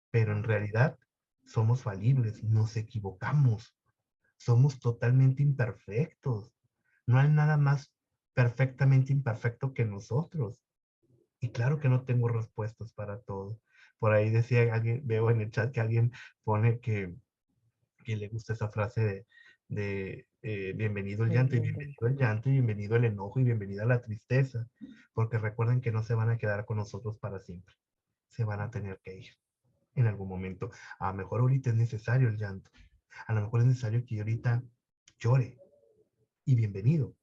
Pero en realidad somos falibles, nos equivocamos, somos totalmente imperfectos. No hay nada más perfectamente imperfecto que nosotros. Y claro que no tengo respuestas para todo. Por ahí decía alguien, veo en el chat que alguien pone que le gusta esa frase de bienvenido el llanto y Entiendo. bienvenido el llanto y bienvenido el enojo y bienvenida la tristeza, porque recuerden que no se van a quedar con nosotros para siempre, se van a tener que ir. en algún momento. A lo mejor ahorita es necesario el llanto. A lo mejor es necesario que yo ahorita llore. Y bienvenido.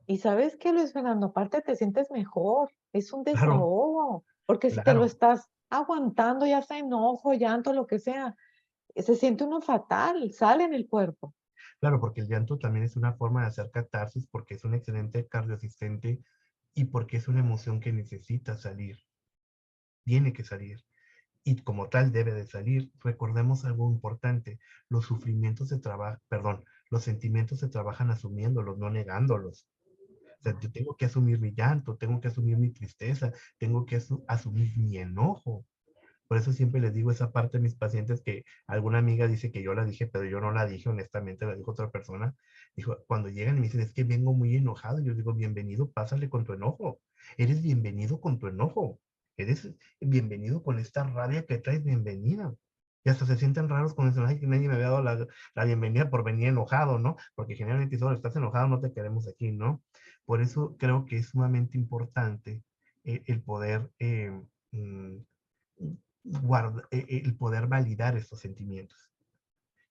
Y sabes qué, Luis Fernando, aparte te sientes mejor, es un Claro, desahogo, porque si te lo claro, estás aguantando, ya sea enojo, llanto, lo que sea, se siente uno fatal, sale en el cuerpo. claro, porque el llanto también es una forma de hacer catarsis porque es un excelente cardioasistente y porque es una emoción que necesita salir, tiene que salir. Y como tal debe de salir. Recordemos algo importante, los sufrimientos se trabajan, perdón, los sentimientos se trabajan asumiéndolos, no negándolos. O sea, yo tengo que asumir mi llanto, tengo que asumir mi tristeza, tengo que asumir mi enojo. Por eso siempre les digo esa parte a mis pacientes que alguna amiga dice que yo la dije, pero yo no la dije, honestamente la dijo otra persona. Dijo, cuando llegan y me dicen, es que vengo muy enojado, yo digo, bienvenido, pásale con tu enojo. Eres bienvenido con tu enojo. Eres bienvenido con esta rabia que traes, bienvenida. Y hasta se sienten raros con eso, ay, que nadie me había dado la bienvenida por venir enojado, ¿no? Porque generalmente solo estás enojado, no te queremos aquí, ¿no? Por eso creo que es sumamente importante el poder mm, el poder validar estos sentimientos.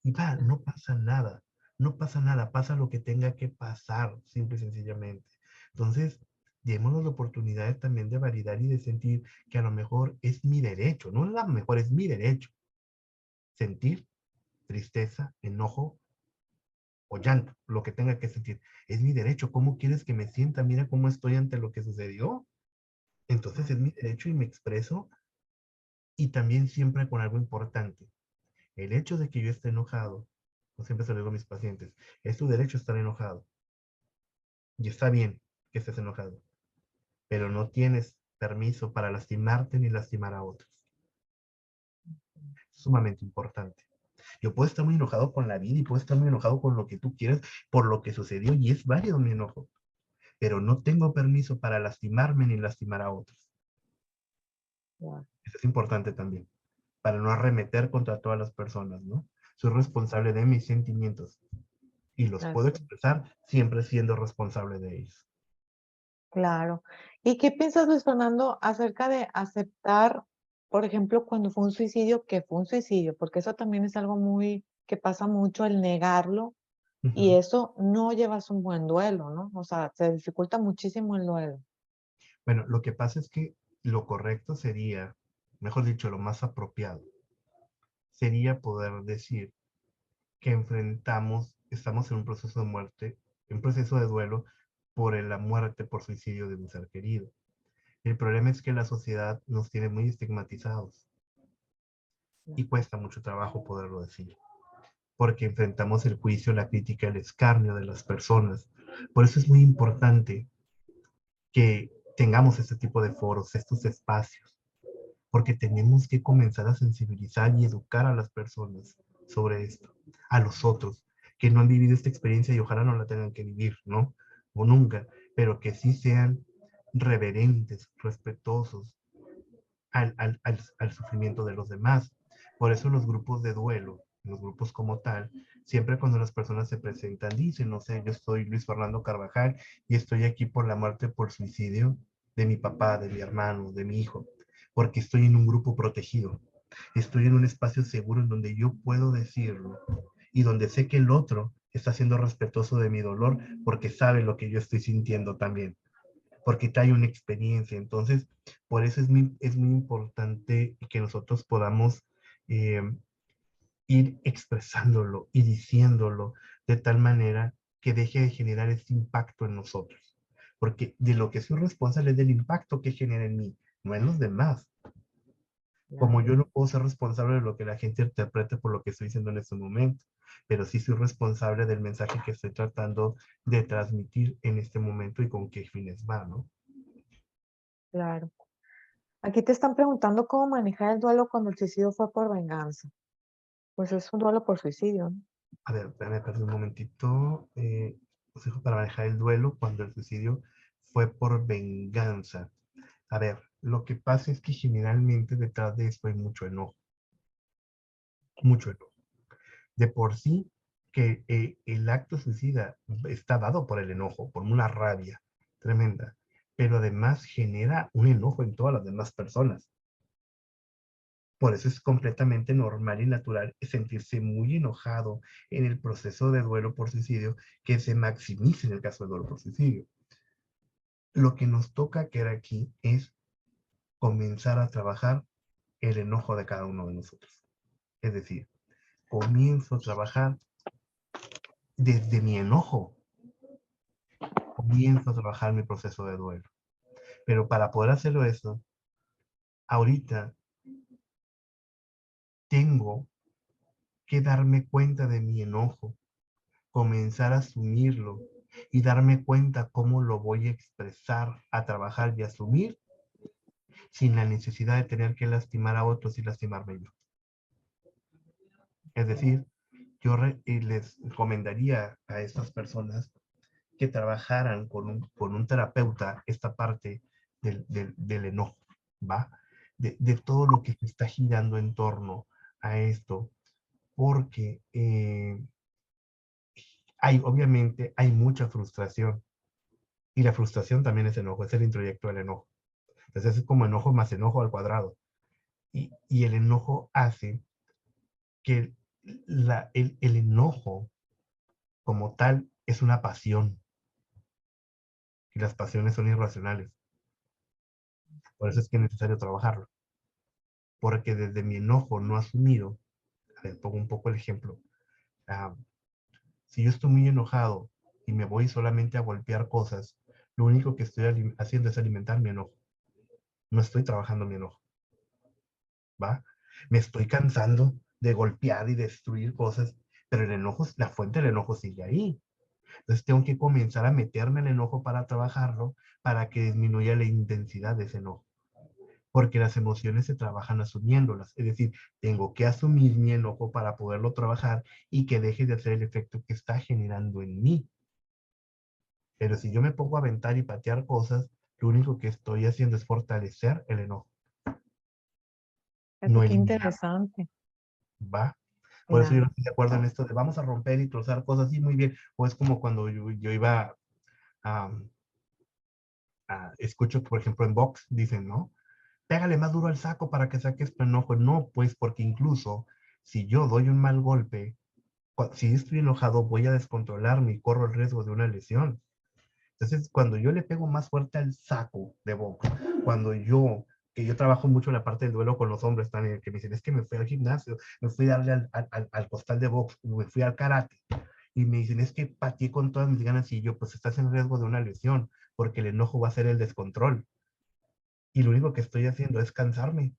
Y va, no pasa nada, no pasa nada, pasa lo que tenga que pasar, simple y sencillamente. Entonces, démonos la oportunidad también de validar y de sentir que a lo mejor es mi derecho, no a lo mejor es mi derecho, sentir tristeza, enojo o llanto, lo que tenga que sentir. Es mi derecho, ¿cómo quieres que me sienta? Mira cómo estoy ante lo que sucedió. Entonces es mi derecho y me expreso y también siempre con algo importante. El hecho de que yo esté enojado, como siempre se lo digo a mis pacientes, es tu derecho estar enojado. Y está bien que estés enojado, pero no tienes permiso para lastimarte ni lastimar a otros. Es sumamente importante. Yo puedo estar muy enojado con la vida y puedo estar muy enojado con lo que tú quieras por lo que sucedió y es válido mi enojo, pero no tengo permiso para lastimarme ni lastimar a otros. Wow. Eso es importante también, para no arremeter contra todas las personas, ¿no? Soy responsable de mis sentimientos y los puedo Así, expresar siempre siendo responsable de ellos. claro. ¿Y qué piensas, Luis Fernando, acerca de aceptar, por ejemplo, cuando fue un suicidio, que fue un suicidio? Porque eso también es algo muy que pasa mucho, el negarlo, y Ujú. eso no llevas un buen duelo, ¿no? O sea, se dificulta muchísimo el duelo. Bueno, lo que pasa es que lo correcto sería, mejor dicho, lo más apropiado, sería poder decir que estamos en un proceso de muerte, un proceso de duelo por la muerte por suicidio de un ser querido. El problema es que la sociedad nos tiene muy estigmatizados y cuesta mucho trabajo poderlo decir, porque enfrentamos el juicio, la crítica, el escarnio de las personas. Por eso es muy importante que tengamos este tipo de foros, estos espacios, porque tenemos que comenzar a sensibilizar y educar a las personas sobre esto, a los otros, que no han vivido esta experiencia y ojalá no la tengan que vivir, ¿no? O nunca, pero que sí sean reverentes, respetuosos al sufrimiento de los demás. Por eso los grupos de duelo, los grupos como tal, siempre cuando las personas se presentan, dicen, no sé, yo soy Luis Fernando Carvajal y estoy aquí por la muerte por suicidio de mi papá, de mi hermano, de mi hijo, porque estoy en un grupo protegido, estoy en un espacio seguro en donde yo puedo decirlo y donde sé que el otro está siendo respetuoso de mi dolor porque sabe lo que yo estoy sintiendo también porque trae una experiencia. Entonces, por eso es muy importante que nosotros podamos eh, ir expresándolo y diciéndolo de tal manera que deje de generar ese impacto en nosotros. Porque de lo que soy responsable es del impacto que genera en mí, no en los demás. Como Claro, yo no puedo ser responsable de lo que la gente interprete por lo que estoy diciendo en este momento, pero sí soy responsable del mensaje que estoy tratando de transmitir en este momento y con qué fines va, ¿no? claro. Aquí te están preguntando cómo manejar el duelo cuando el suicidio fue por venganza. Pues es un duelo por suicidio, ¿no? A ver, espérame, perdón un momentito. Consejo para manejar el duelo cuando el suicidio fue por venganza. A ver, lo que pasa es que generalmente detrás de esto hay mucho enojo, mucho enojo. De por sí que el acto suicida está dado por el enojo, por una rabia tremenda, pero además genera un enojo en todas las demás personas. Por eso es completamente normal y natural sentirse muy enojado en el proceso de duelo por suicidio, que se maximice en el caso de duelo por suicidio. Lo que nos toca que aquí es comenzar a trabajar el enojo de cada uno de nosotros. Es decir, comienzo a trabajar desde mi enojo, comienzo a trabajar mi proceso de duelo. Pero para poder hacerlo eso, ahorita tengo que darme cuenta de mi enojo, comenzar a asumirlo y darme cuenta cómo lo voy a expresar, a trabajar y asumir sin la necesidad de tener que lastimar a otros y lastimarme yo. Es decir, yo les recomendaría a estas personas que trabajaran con un terapeuta esta parte del enojo, ¿va? De todo lo que se está girando en torno a esto, porque obviamente hay mucha frustración, y la frustración también es enojo, es el introyecto del enojo. Entonces es como enojo más enojo al cuadrado. Y el enojo hace que el enojo como tal es una pasión, y las pasiones son irracionales. Por eso es que es necesario trabajarlo. Porque desde mi enojo no asumido, a ver, pongo un poco el ejemplo. ah, si yo estoy muy enojado y me voy solamente a golpear cosas, lo único que estoy haciendo es alimentar mi enojo. No estoy trabajando mi enojo, ¿va? Me estoy cansando de golpear y destruir cosas, pero el enojo, la fuente del enojo sigue ahí. Entonces tengo que comenzar a meterme el enojo para trabajarlo, para que disminuya la intensidad de ese enojo. Porque las emociones se trabajan asumiéndolas. Es decir, tengo que asumir mi enojo para poderlo trabajar y que deje de hacer el efecto que está generando en mí. Pero si yo me pongo a aventar y patear cosas, lo único que estoy haciendo es fortalecer el enojo, Fíjate no qué eliminar, interesante. ¿va? Por eso yo no Ya. estoy de acuerdo en esto de vamos a romper y trozar cosas, sí, muy bien. O es como cuando yo iba a, escucho, por ejemplo, en box, dicen, ¿no? Pégale más duro al saco para que saques tu enojo. No, pues, porque incluso si yo doy un mal golpe, si estoy enojado, voy a descontrolarme y corro el riesgo de una lesión. Entonces, cuando yo le pego más fuerte al saco de box, que yo trabajo mucho en la parte del duelo con los hombres también, que me dicen, es que me fui al gimnasio, me fui a darle al costal de box, me fui al karate, y me dicen, es que pateé con todas mis ganas, y yo, pues estás en riesgo de una lesión, porque el enojo va a ser el descontrol. Y lo único que estoy haciendo es cansarme.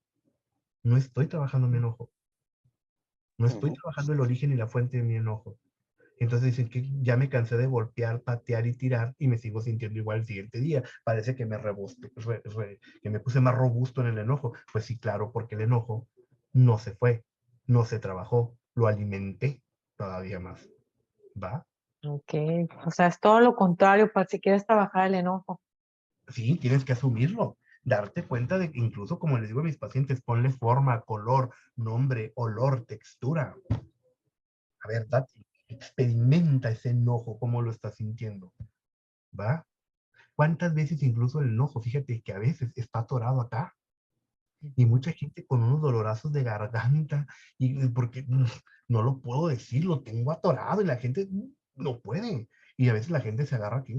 No estoy trabajando mi enojo. No estoy trabajando el origen y la fuente de mi enojo. Entonces dicen que ya me cansé de golpear, patear y tirar y me sigo sintiendo igual el siguiente día. Parece que que me puse más robusto en el enojo. Pues sí, claro, porque el enojo no se fue, no se trabajó, lo alimenté todavía más. ¿Va? Ok. O sea, es todo lo contrario para si quieres trabajar el enojo. Sí, tienes que asumirlo. Darte cuenta de que incluso, como les digo a mis pacientes, ponle forma, color, nombre, olor, textura. A ver, experimenta ese enojo, cómo lo estás sintiendo, ¿va? ¿Cuántas veces incluso el enojo, fíjate que a veces está atorado acá y mucha gente con unos dolorazos de garganta y porque no lo puedo decir, lo tengo atorado y la gente no puede y a veces la gente se agarra aquí.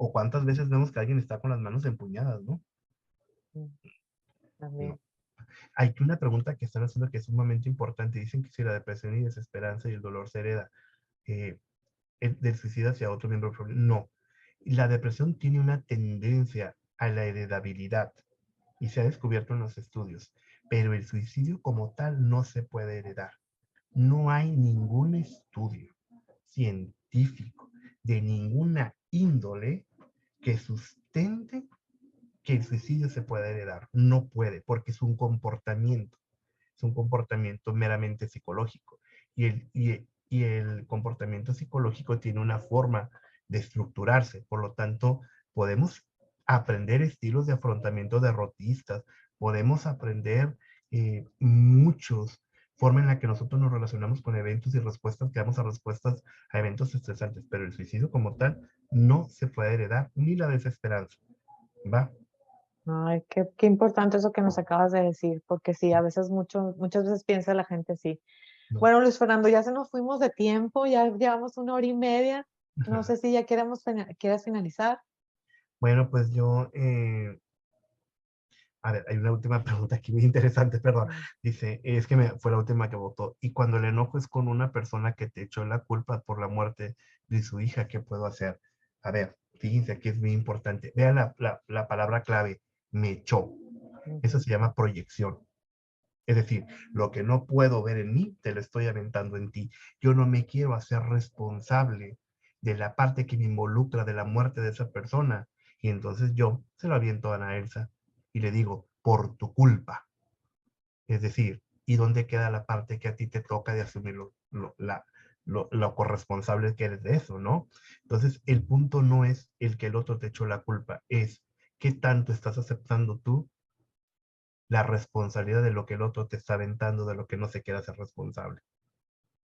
O cuántas veces vemos que alguien está con las manos empuñadas, ¿no? Mm, No. también. Hay una pregunta que están haciendo que es sumamente importante. Dicen que si la depresión y desesperanza y el dolor se hereda, eh, del suicida hacia otro miembro. No. La depresión tiene una tendencia a la heredabilidad y se ha descubierto en los estudios, pero el suicidio como tal no se puede heredar. No hay ningún estudio científico de ninguna índole que sustente que el suicidio se pueda heredar. No puede, porque es un comportamiento meramente psicológico. Y el comportamiento psicológico tiene una forma de estructurarse. Por lo tanto, podemos aprender estilos de afrontamiento derrotistas, podemos aprender muchos forma en la que nosotros nos relacionamos con eventos y respuestas que damos a respuestas a eventos estresantes, pero el suicidio como tal no se puede heredar, ni la desesperanza, ¿va? Ay, qué importante eso que nos acabas de decir, porque sí, a veces muchas veces piensa la gente así. ¿no? Bueno, Luis Fernando, ya se nos fuimos de tiempo, ya llevamos 1 hora y media. No Ajá. sé si ya quieras finalizar. Bueno, pues yo, a ver, hay una última pregunta aquí muy interesante, perdón. Mm. Dice, es que fue la última que votó. Y cuando el enojo es con una persona que te echó la culpa por la muerte de su hija, ¿qué puedo hacer? A ver, fíjense, aquí es muy importante. Vean la palabra clave, me echó. Eso Ujú. se llama proyección. Es decir, lo que no puedo ver en mí, te lo estoy aventando en ti. Yo no me quiero hacer responsable de la parte que me involucra de la muerte de esa persona. Y entonces yo se lo aviento a Ana Elsa y le digo, por tu culpa. Es decir, ¿y dónde queda la parte que a ti te toca de asumir lo corresponsable que eres de eso, ¿no? Entonces, el punto no es el que el otro te echó la culpa, es qué tanto estás aceptando tú la responsabilidad de lo que el otro te está aventando, de lo que no se quiere hacer responsable.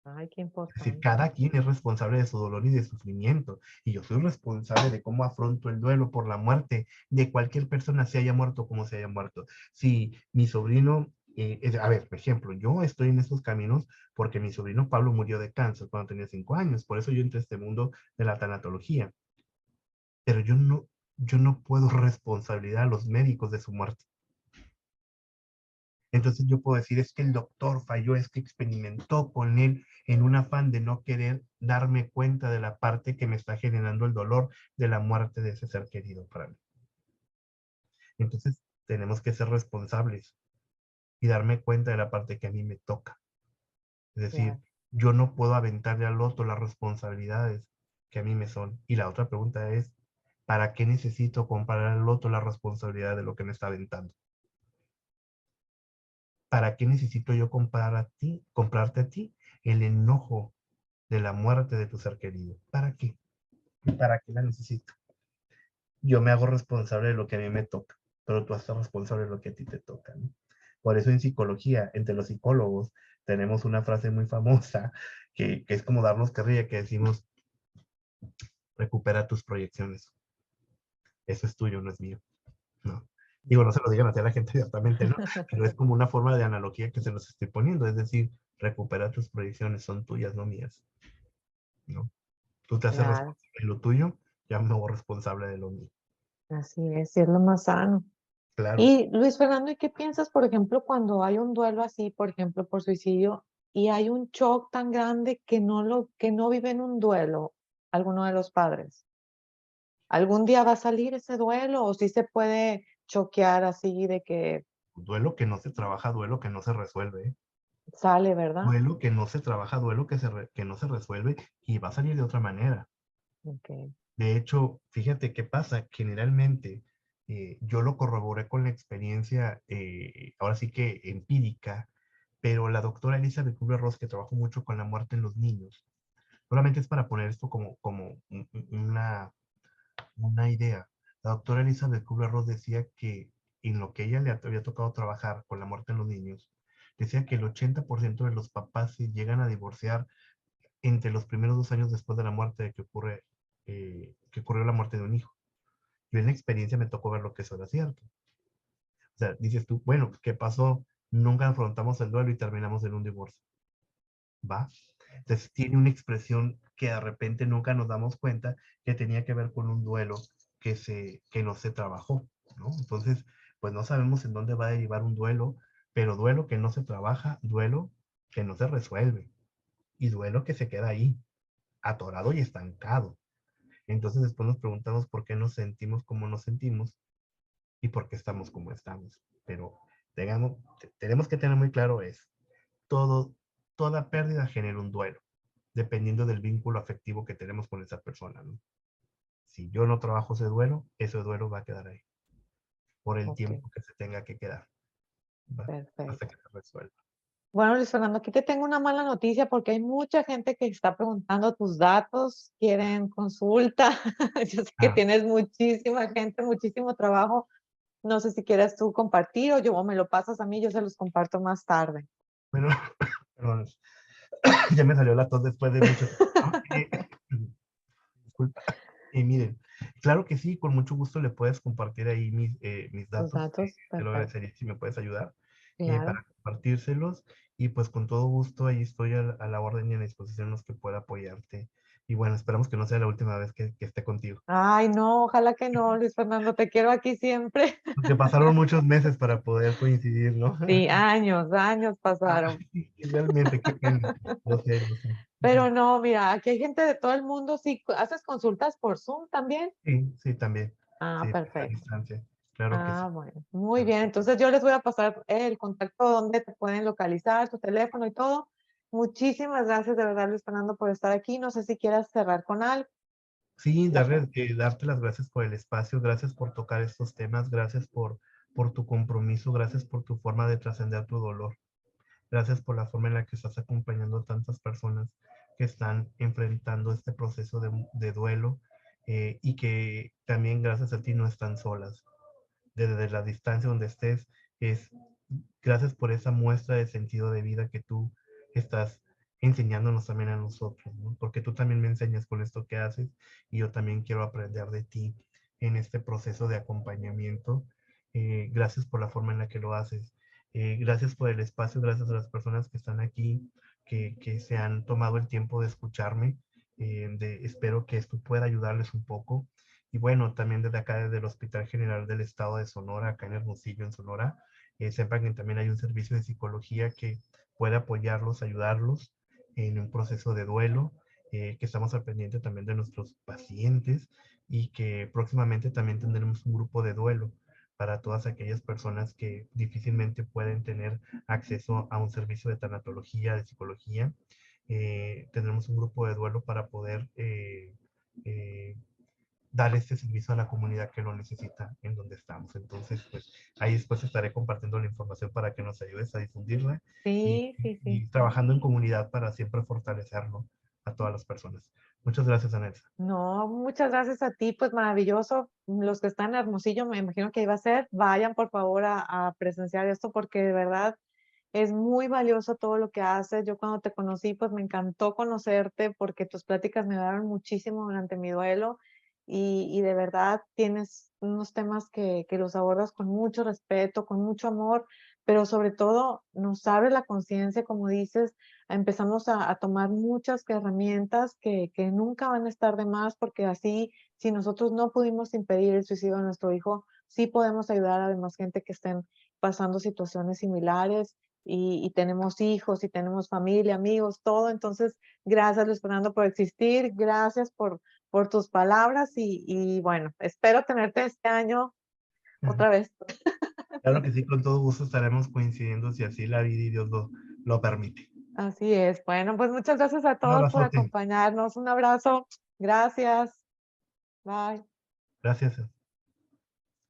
Ay, qué Es decir, importante. cada quien es responsable de su dolor y de sufrimiento. Y yo soy responsable de cómo afronto el duelo por la muerte de cualquier persona, se haya muerto como se haya muerto. Si mi sobrino, a ver, por ejemplo, yo estoy en estos caminos porque mi sobrino Pablo murió de cáncer cuando tenía 5 años. Por eso yo entré a este mundo de la tanatología. Pero yo no puedo responsabilizar a los médicos de su muerte. Entonces yo puedo decir, es que el doctor falló, es que experimentó con él en un afán de no querer darme cuenta de la parte que me está generando el dolor de la muerte de ese ser querido para mí. Entonces tenemos que ser responsables y darme cuenta de la parte que a mí me toca. Es decir, Claro. yo no puedo aventarle al otro las responsabilidades que a mí me son. Y la otra pregunta es, ¿para qué necesito comparar al otro la responsabilidad de lo que me está aventando? ¿Para qué necesito yo comprarte a ti el enojo de la muerte de tu ser querido? ¿Para qué? ¿Para qué la necesito? Yo me hago responsable de lo que a mí me toca, pero tú haces responsable de lo que a ti te toca, ¿no? Por eso en psicología, entre los psicólogos, tenemos una frase muy famosa que es como darnos carrilla, que decimos, recupera tus proyecciones. Eso es tuyo, no es mío. No. Digo, no se lo digan así a la gente directamente, ¿no? Pero es como una forma de analogía que se los estoy poniendo, es decir, recupera tus proyecciones, son tuyas, no mías, ¿no? Tú te haces Claro, responsable de lo tuyo, ya me hago responsable de lo mío. así es lo más sano. Claro, Y Luis Fernando, ¿y qué piensas, por ejemplo, cuando hay un duelo así, por ejemplo, por suicidio, y hay un shock tan grande que no viven un duelo alguno de los padres? ¿Algún día va a salir ese duelo o sí se puede choquear así de que duelo que no se trabaja, duelo que no se resuelve, ¿eh? sale, verdad? Duelo que no se trabaja, duelo que no se resuelve y va a salir de otra manera. Okay. De hecho, fíjate qué pasa, generalmente yo lo corroboré con la experiencia, ahora sí que empírica, pero la doctora Elizabeth Kubler-Ross, que trabajó mucho con la muerte en los niños, solamente es para poner esto como una idea. La doctora Elizabeth Kubler-Ross decía que en lo que ella le había tocado trabajar con la muerte en los niños, decía que el 80% de los papás se llegan a divorciar entre los primeros 2 años después de la muerte de que ocurrió la muerte de un hijo. Yo en la experiencia me tocó ver lo que eso era cierto. O sea, dices tú, bueno, pues, ¿qué pasó? Nunca afrontamos el duelo y terminamos en un divorcio. ¿Va? Entonces tiene una expresión que de repente nunca nos damos cuenta que tenía que ver con un duelo que no se trabajó, ¿no? Entonces, pues no sabemos en dónde va a derivar un duelo, pero duelo que no se trabaja, duelo que no se resuelve y duelo que se queda ahí, atorado y estancado. Entonces después nos preguntamos por qué nos sentimos como nos sentimos y por qué estamos como estamos. Pero tenemos que tener muy claro es, todo, toda pérdida genera un duelo, dependiendo del vínculo afectivo que tenemos con esa persona, ¿no? Si yo no trabajo ese duelo va a quedar ahí, por el Ok, tiempo que se tenga que quedar, ¿va? Hasta perfecto. que se resuelva. Bueno, Luis Fernando, aquí te tengo una mala noticia porque hay mucha gente que está preguntando tus datos, quieren consulta. Yo sé que Ah, tienes muchísima gente, muchísimo trabajo. No sé si quieres tú compartir o yo me lo pasas a mí, yo se los comparto más tarde. bueno, perdón, ya me salió la tos después de mucho tiempo, ¿no? Disculpa. Miren, Claro que sí, con mucho gusto le puedes compartir ahí mis Tus datos. datos, Te lo perfecto, agradecería si me puedes ayudar claro. para compartírselos. Y pues con todo gusto ahí estoy a la orden y a disposición en los que pueda apoyarte. Y bueno, esperamos que no sea la última vez que esté contigo. Ay, no, ojalá que no, Luis Fernando, te quiero aquí siempre. Porque pasaron muchos meses para poder coincidir, ¿no? Sí, años, años Ah, pasaron. sí, realmente, qué pena. Lo sé, lo sé. Pero no, mira, aquí hay gente de todo el mundo. Sí, ¿haces consultas por Zoom también? Sí, sí, también. Ah, Sí, a perfecto. distancia. Claro que sí. Ah, bueno, muy Claro bien. que sí. Entonces yo les voy a pasar el contacto donde te pueden localizar, tu teléfono y todo. Muchísimas gracias de verdad, Luis Fernando, por estar aquí. No sé si quieras cerrar con algo. Sí, darte las gracias por el espacio, gracias por tocar estos temas, gracias por tu compromiso, gracias por tu forma de trascender tu dolor, gracias por la forma en la que estás acompañando a tantas personas que están enfrentando este proceso de duelo y que también gracias a ti no están solas. Desde la distancia donde estés, es gracias por esa muestra de sentido de vida que tú estás enseñándonos también a nosotros, ¿no? Porque tú también me enseñas con esto que haces y yo también quiero aprender de ti en este proceso de acompañamiento. Gracias por la forma en la que lo haces. Gracias por el espacio, gracias a las personas que están aquí, que se han tomado el tiempo de escucharme. Espero que esto pueda ayudarles un poco. Y bueno, también desde acá, desde el Hospital General del Estado de Sonora, acá en Hermosillo, en Sonora, sepan que también hay un servicio de psicología que puede apoyarlos, ayudarlos en un proceso de duelo, que estamos al pendiente también de nuestros pacientes y que próximamente también tendremos un grupo de duelo para todas aquellas personas que difícilmente pueden tener acceso a un servicio de tanatología, de psicología. Tendremos un grupo de duelo para poder eh, dar este servicio a la comunidad que lo necesita en donde estamos. Entonces, pues ahí después estaré compartiendo la información para que nos ayudes a difundirla y, Sí, sí, sí. y trabajando en comunidad para siempre fortalecerlo a todas las personas. Muchas gracias, Anelsa. No, muchas gracias a ti, pues maravilloso. Los que están en Hermosillo, me imagino que iba a ser, vayan por favor a presenciar esto porque de verdad es muy valioso todo lo que haces. Yo cuando te conocí, pues me encantó conocerte porque tus pláticas me ayudaron muchísimo durante mi duelo y de verdad tienes unos temas que los abordas con mucho respeto, con mucho amor, pero sobre todo nos abre la conciencia, como dices, empezamos a tomar muchas herramientas que nunca van a estar de más porque así, si nosotros no pudimos impedir el suicidio de nuestro hijo, sí podemos ayudar a demás gente que estén pasando situaciones similares y tenemos hijos y tenemos familia, amigos, todo. Entonces, gracias Luis Fernando por existir, gracias por tus palabras y bueno, espero tenerte este año otra vez. Claro que sí, con todo gusto estaremos coincidiendo si así la vida y Dios lo permite. Así es. Bueno, pues muchas gracias a Un todos por abrazote. acompañarnos. Un abrazo. Gracias. Bye. Gracias.